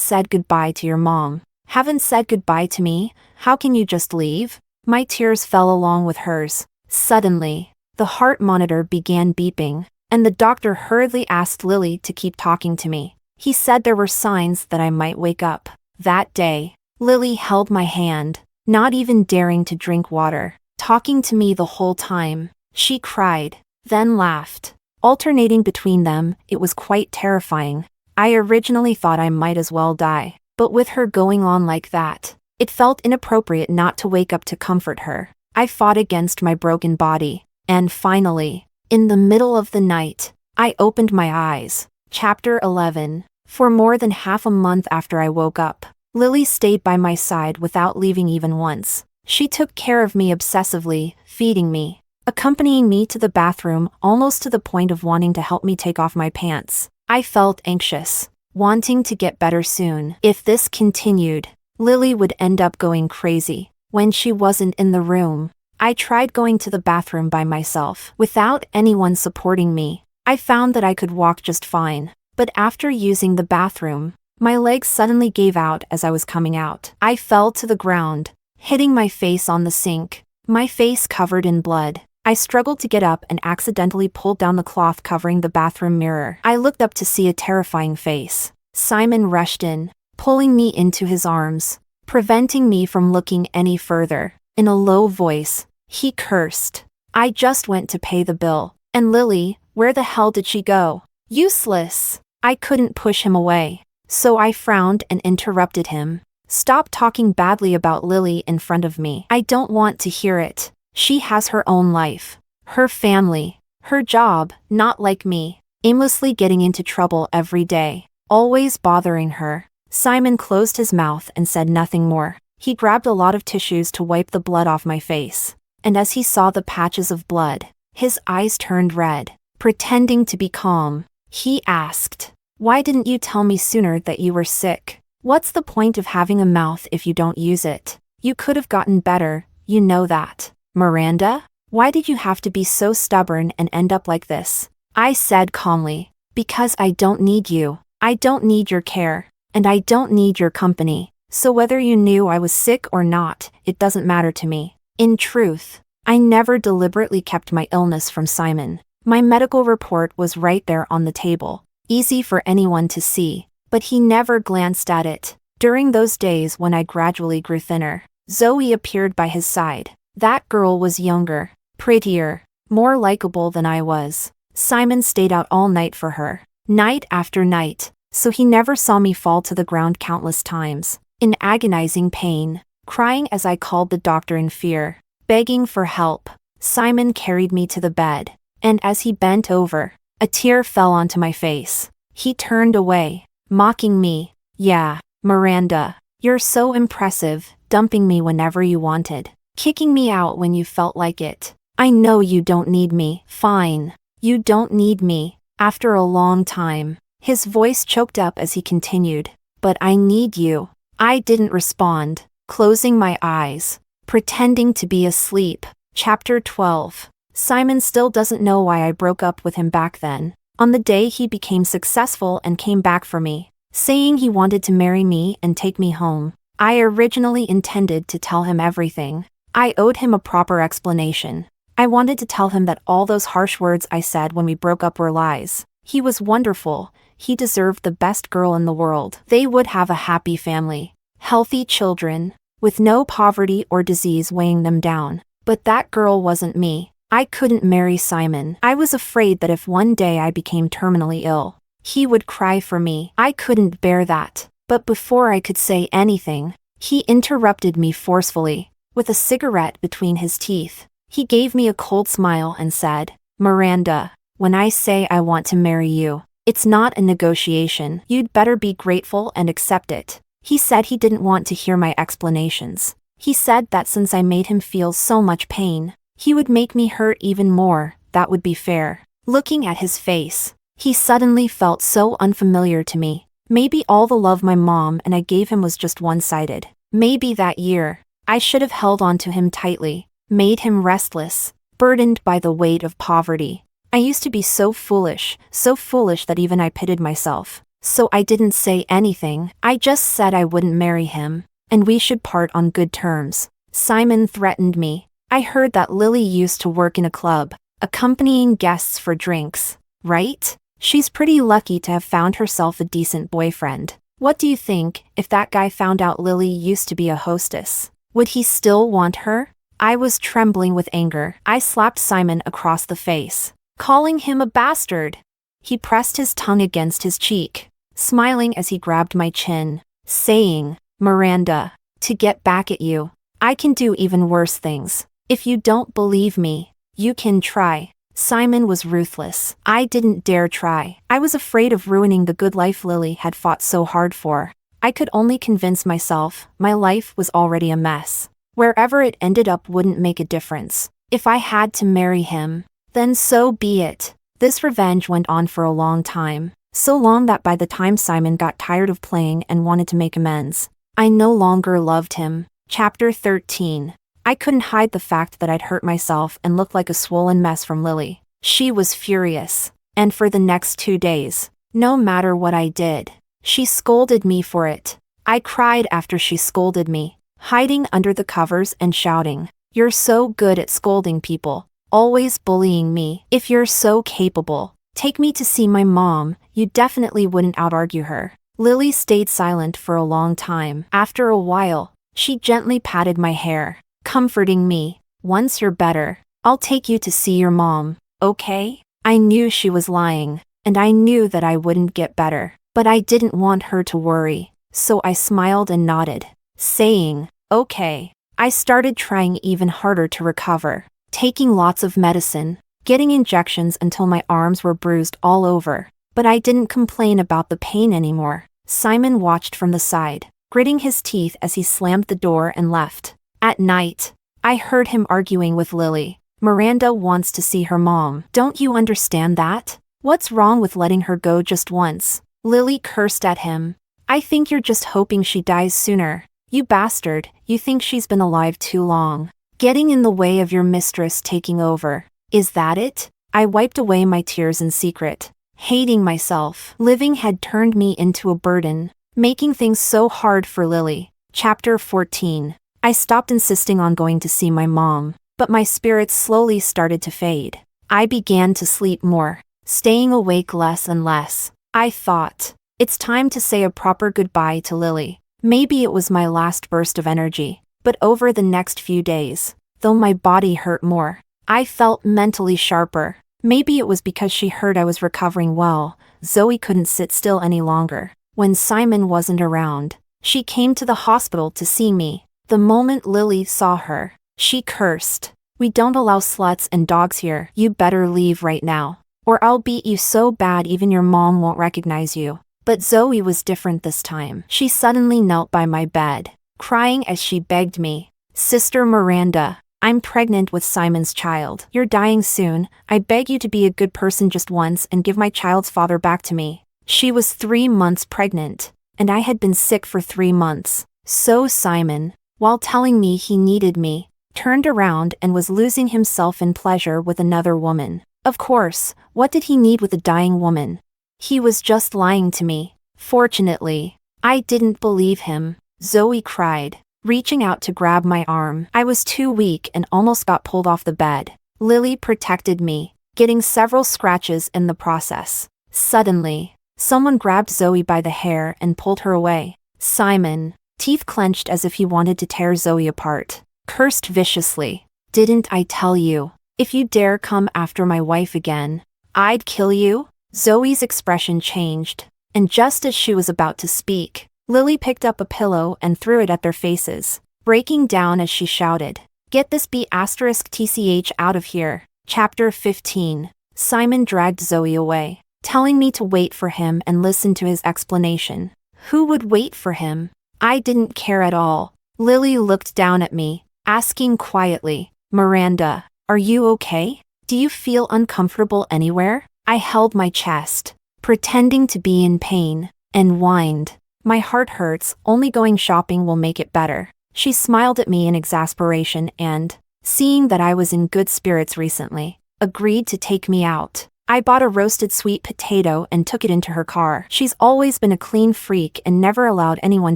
said goodbye to your mom. Haven't said goodbye to me. How can you just leave?" My tears fell along with hers. Suddenly, the heart monitor began beeping, and the doctor hurriedly asked Lily to keep talking to me. He said there were signs that I might wake up. That day, Lily held my hand, not even daring to drink water, talking to me the whole time. She cried, then laughed, alternating between them. It was quite terrifying. I originally thought I might as well die, but with her going on like that, it felt inappropriate not to wake up to comfort her. I fought against my broken body, and finally, in the middle of the night, I opened my eyes. Chapter 11. For more than half a month after I woke up, Lily stayed by my side without leaving even once. She took care of me obsessively, feeding me, accompanying me to the bathroom, almost to the point of wanting to help me take off my pants. I felt anxious, wanting to get better soon. If this continued, Lily would end up going crazy. When she wasn't in the room, I tried going to the bathroom by myself, without anyone supporting me. I found that I could walk just fine, but after using the bathroom, my legs suddenly gave out as I was coming out. I fell to the ground, hitting my face on the sink, my face covered in blood. I struggled to get up and accidentally pulled down the cloth covering the bathroom mirror. I looked up to see a terrifying face. Simon rushed in, pulling me into his arms, preventing me from looking any further. In a low voice, he cursed. "I just went to pay the bill. And Lily, where the hell did she go?" Useless. I couldn't push him away, so I frowned and interrupted him. "Stop talking badly about Lily in front of me. I don't want to hear it. She has her own life, her family, her job, not like me, aimlessly getting into trouble every day, always bothering her." Simon closed his mouth and said nothing more. He grabbed a lot of tissues to wipe the blood off my face, and as he saw the patches of blood, his eyes turned red. Pretending to be calm, he asked, "Why didn't you tell me sooner that you were sick? What's the point of having a mouth if you don't use it? You could have gotten better, you know that." "Miranda, why did you have to be so stubborn and end up like this?" I said calmly, "Because I don't need you. I don't need your care, and I don't need your company. So whether you knew I was sick or not, it doesn't matter to me." In truth, I never deliberately kept my illness from Simon. My medical report was right there on the table, easy for anyone to see, but he never glanced at it. During those days when I gradually grew thinner, Zoe appeared by his side. That girl was younger, prettier, more likable than I was. Simon stayed out all night for her, night after night, so he never saw me fall to the ground countless times, in agonizing pain, crying as I called the doctor in fear, begging for help. Simon carried me to the bed, and as he bent over, a tear fell onto my face. He turned away, mocking me. "Yeah, Miranda, you're so impressive, dumping me whenever you wanted, kicking me out when you felt like it. I know you don't need me." "Fine, you don't need me." After a long time, his voice choked up as he continued, "But I need you." I didn't respond, closing my eyes, pretending to be asleep. Chapter 12. Simon still doesn't know why I broke up with him back then. On the day he became successful and came back for me, saying he wanted to marry me and take me home, I originally intended to tell him everything. I owed him a proper explanation. I wanted to tell him that all those harsh words I said when we broke up were lies. He was wonderful. He deserved the best girl in the world. They would have a happy family, healthy children, with no poverty or disease weighing them down. But that girl wasn't me. I couldn't marry Simon. I was afraid that if one day I became terminally ill, he would cry for me. I couldn't bear that. But before I could say anything, he interrupted me forcefully, with a cigarette between his teeth. He gave me a cold smile and said, "Miranda, when I say I want to marry you, it's not a negotiation. You'd better be grateful and accept it." He said he didn't want to hear my explanations. He said that since I made him feel so much pain, he would make me hurt even more. That would be fair. Looking at his face, he suddenly felt so unfamiliar to me. Maybe all the love my mom and I gave him was just one-sided. Maybe that year, I should have held on to him tightly, made him restless, burdened by the weight of poverty. I used to be so foolish that even I pitied myself. So I didn't say anything. I just said I wouldn't marry him, and we should part on good terms. Simon threatened me. I heard that Lily used to work in a club, accompanying guests for drinks, right? She's pretty lucky to have found herself a decent boyfriend. What do you think if that guy found out Lily used to be a hostess? Would he still want her? I was trembling with anger. I slapped Simon across the face, calling him a bastard. He pressed his tongue against his cheek, smiling as he grabbed my chin, saying, "Miranda, to get back at you, I can do even worse things. If you don't believe me, you can try." Simon was ruthless. I didn't dare try. I was afraid of ruining the good life Lily had fought so hard for. I could only convince myself my life was already a mess. Wherever it ended up wouldn't make a difference. If I had to marry him, then so be it. This revenge went on for a long time. So long that by the time Simon got tired of playing and wanted to make amends, I no longer loved him. Chapter 13. I couldn't hide the fact that I'd hurt myself and looked like a swollen mess from Lily. She was furious. And for the next 2 days, no matter what I did, she scolded me for it. I cried after she scolded me, hiding under the covers and shouting, "You're so good at scolding people, always bullying me. If you're so capable, take me to see my mom. You definitely wouldn't out-argue her." Lily stayed silent for a long time. After a while, she gently patted my hair, comforting me. "Once you're better, I'll take you to see your mom, okay?" I knew she was lying, and I knew that I wouldn't get better, but I didn't want her to worry, so I smiled and nodded, saying, "Okay." I started trying even harder to recover, taking lots of medicine, getting injections until my arms were bruised all over, but I didn't complain about the pain anymore. Simon watched from the side, gritting his teeth as he slammed the door and left. At night, I heard him arguing with Lily. "Miranda wants to see her mom. Don't you understand that? What's wrong with letting her go just once?" Lily cursed at him. "I think you're just hoping she dies sooner. You bastard, you think she's been alive too long, getting in the way of your mistress taking over. Is that it?" I wiped away my tears in secret, hating myself. Living had turned me into a burden, making things so hard for Lily. Chapter 14. I stopped insisting on going to see my mom, but my spirits slowly started to fade. I began to sleep more, staying awake less and less. I thought, it's time to say a proper goodbye to Lily. Maybe it was my last burst of energy, but over the next few days, though my body hurt more, I felt mentally sharper. Maybe it was because she heard I was recovering well. Zoe couldn't sit still any longer. When Simon wasn't around, she came to the hospital to see me. The moment Lily saw her, she cursed. "We don't allow sluts and dogs here. You better leave right now, or I'll beat you so bad even your mom won't recognize you." But Zoe was different this time. She suddenly knelt by my bed, crying as she begged me, "Sister Miranda, I'm pregnant with Simon's child. You're dying soon. I beg you to be a good person just once and give my child's father back to me." She was 3 months pregnant, and I had been sick for 3 months. So Simon, while telling me he needed me, turned around and was losing himself in pleasure with another woman. Of course, what did he need with a dying woman? He was just lying to me. Fortunately, I didn't believe him. Zoe cried, reaching out to grab my arm. I was too weak and almost got pulled off the bed. Lily protected me, getting several scratches in the process. Suddenly, someone grabbed Zoe by the hair and pulled her away. Simon, teeth clenched as if he wanted to tear Zoe apart, cursed viciously. "Didn't I tell you? If you dare come after my wife again, I'd kill you?" Zoe's expression changed, and just as she was about to speak, Lily picked up a pillow and threw it at their faces, breaking down as she shouted, "Get this B***TCH out of here." Chapter 15. Simon dragged Zoe away, telling me to wait for him and listen to his explanation. Who would wait for him? I didn't care at all. Lily looked down at me, asking quietly, "Miranda, are you okay? Do you feel uncomfortable anywhere?" I held my chest, pretending to be in pain, and whined, "My heart hurts, only going shopping will make it better." She smiled at me in exasperation and, seeing that I was in good spirits recently, agreed to take me out. I bought a roasted sweet potato and took it into her car. She's always been a clean freak and never allowed anyone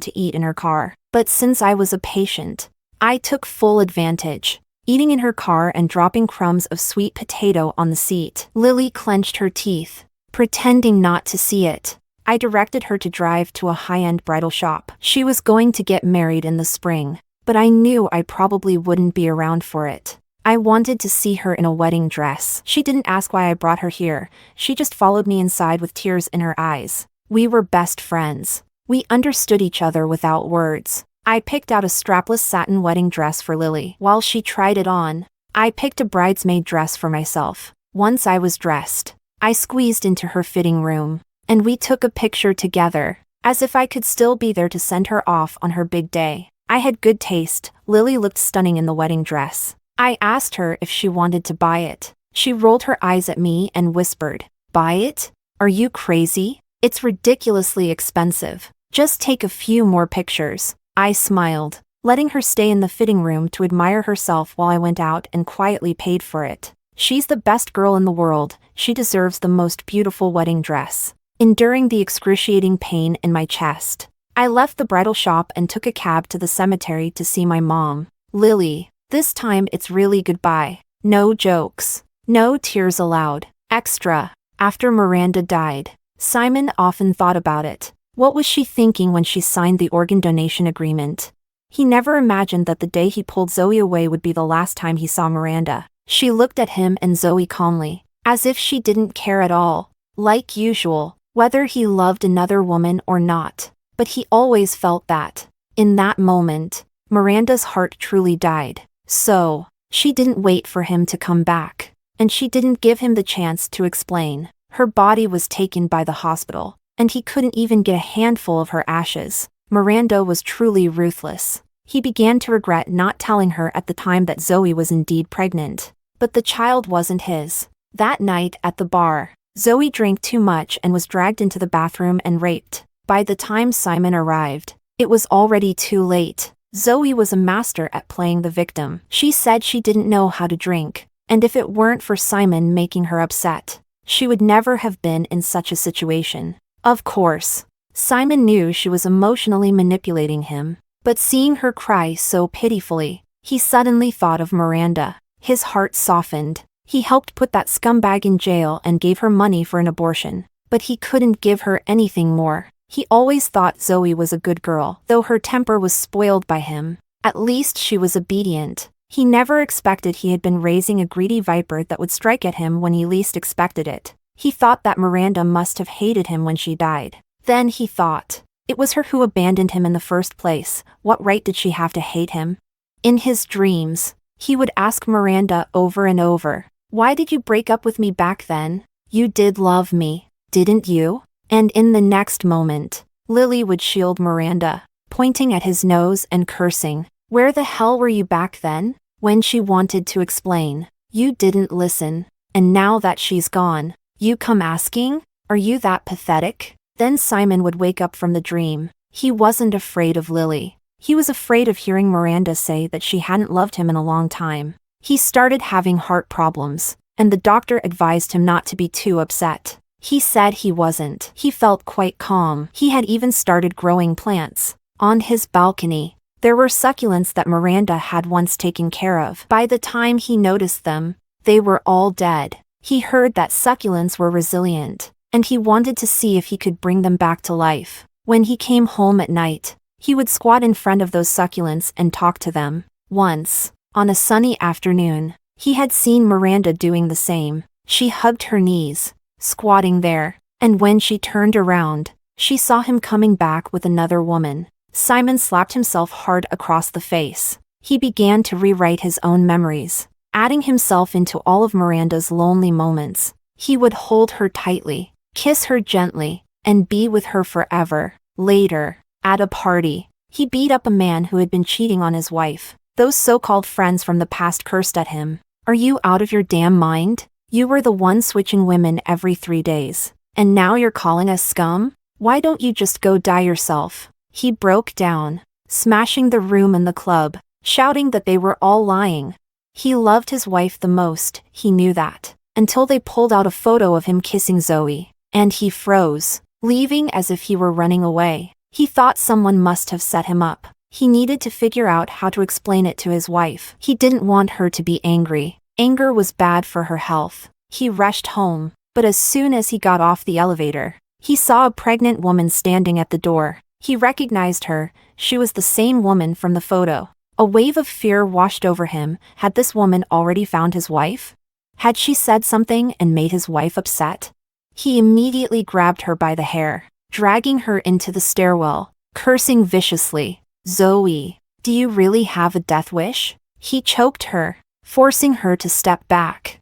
to eat in her car. But since I was a patient, I took full advantage, eating in her car and dropping crumbs of sweet potato on the seat. Lily clenched her teeth, pretending not to see it. I directed her to drive to a high-end bridal shop. She was going to get married in the spring, but I knew I probably wouldn't be around for it. I wanted to see her in a wedding dress. She didn't ask why I brought her here. She just followed me inside with tears in her eyes. We were best friends. We understood each other without words. I picked out a strapless satin wedding dress for Lily. While she tried it on, I picked a bridesmaid dress for myself. Once I was dressed, I squeezed into her fitting room, and we took a picture together, as if I could still be there to send her off on her big day. I had good taste. Lily looked stunning in the wedding dress. I asked her if she wanted to buy it. She rolled her eyes at me and whispered, "Buy it? Are you crazy? It's ridiculously expensive. Just take a few more pictures." I smiled, letting her stay in the fitting room to admire herself while I went out and quietly paid for it. She's the best girl in the world. She deserves the most beautiful wedding dress. Enduring the excruciating pain in my chest, I left the bridal shop and took a cab to the cemetery to see my mom. "Lily, this time it's really goodbye. No jokes. No tears allowed. Extra." After Miranda died, Simon often thought about it. What was she thinking when she signed the organ donation agreement? He never imagined that the day he pulled Zoe away would be the last time he saw Miranda. She looked at him and Zoe calmly, as if she didn't care at all. Like usual, whether he loved another woman or not. But he always felt that, in that moment, Miranda's heart truly died. So, she didn't wait for him to come back, and she didn't give him the chance to explain. Her body was taken by the hospital, and he couldn't even get a handful of her ashes. Miranda was truly ruthless. He began to regret not telling her at the time that Zoe was indeed pregnant. But the child wasn't his. That night at the bar, Zoe drank too much and was dragged into the bathroom and raped. By the time Simon arrived, it was already too late. Zoe was a master at playing the victim. She said she didn't know how to drink, and if it weren't for Simon making her upset, she would never have been in such a situation. Of course, Simon knew she was emotionally manipulating him, but seeing her cry so pitifully, he suddenly thought of Miranda. His heart softened. He helped put that scumbag in jail and gave her money for an abortion, but he couldn't give her anything more. He always thought Zoe was a good girl, though her temper was spoiled by him. At least she was obedient. He never expected he had been raising a greedy viper that would strike at him when he least expected it. He thought that Miranda must have hated him when she died. Then he thought, it was her who abandoned him in the first place. What right did she have to hate him? In his dreams, he would ask Miranda over and over, "Why did you break up with me back then? You did love me, didn't you?" And in the next moment, Lily would shield Miranda, pointing at his nose and cursing, "Where the hell were you back then?" When she wanted to explain, "You didn't listen, and now that she's gone, you come asking? Are you that pathetic?" Then Simon would wake up from the dream. He wasn't afraid of Lily. He was afraid of hearing Miranda say that she hadn't loved him in a long time. He started having heart problems, and the doctor advised him not to be too upset. He said he wasn't. He felt quite calm. He had even started growing plants. On his balcony, there were succulents that Miranda had once taken care of. By the time he noticed them, they were all dead. He heard that succulents were resilient, and he wanted to see if he could bring them back to life. When he came home at night, he would squat in front of those succulents and talk to them. Once, on a sunny afternoon, he had seen Miranda doing the same. She hugged her knees, squatting there, and when she turned around, she saw him coming back with another woman. Simon slapped himself hard across the face. He began to rewrite his own memories, adding himself into all of Miranda's lonely moments. He would hold her tightly, kiss her gently, and be with her forever. Later, at a party, he beat up a man who had been cheating on his wife. Those so-called friends from the past cursed at him. "Are you out of your damn mind? You were the one switching women every 3 days. And now you're calling us scum? Why don't you just go die yourself?" He broke down, smashing the room and the club, shouting that they were all lying. He loved his wife the most, he knew that, until they pulled out a photo of him kissing Zoe, and he froze, leaving as if he were running away. He thought someone must have set him up. He needed to figure out how to explain it to his wife. He didn't want her to be angry. Anger was bad for her health. He rushed home, but as soon as he got off the elevator, he saw a pregnant woman standing at the door. He recognized her. She was the same woman from the photo. A wave of fear washed over him. Had this woman already found his wife? Had she said something and made his wife upset? He immediately grabbed her by the hair, dragging her into the stairwell, cursing viciously. "Zoe, do you really have a death wish?" He choked her, forcing her to step back,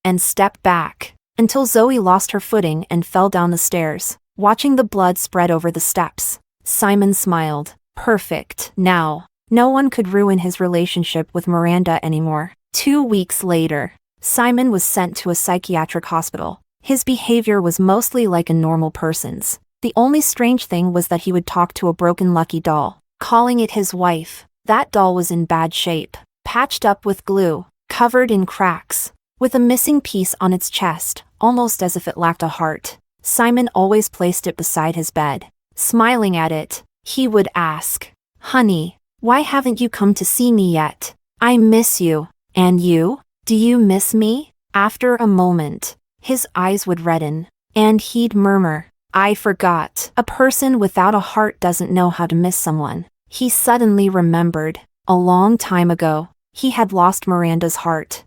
and step back, until Zoe lost her footing and fell down the stairs. Watching the blood spread over the steps, Simon smiled. Perfect. Now, no one could ruin his relationship with Miranda anymore. 2 weeks later, Simon was sent to a psychiatric hospital. His behavior was mostly like a normal person's. The only strange thing was that he would talk to a broken Lucky doll, calling it his wife. That doll was in bad shape, patched up with glue, covered in cracks, with a missing piece on its chest, almost as if it lacked a heart. Simon always placed it beside his bed. Smiling at it, he would ask, "Honey, why haven't you come to see me yet? I miss you. And you? Do you miss me?" After a moment, his eyes would redden, and he'd murmur, "I forgot. A person without a heart doesn't know how to miss someone." He suddenly remembered, a long time ago, he had lost Miranda's heart.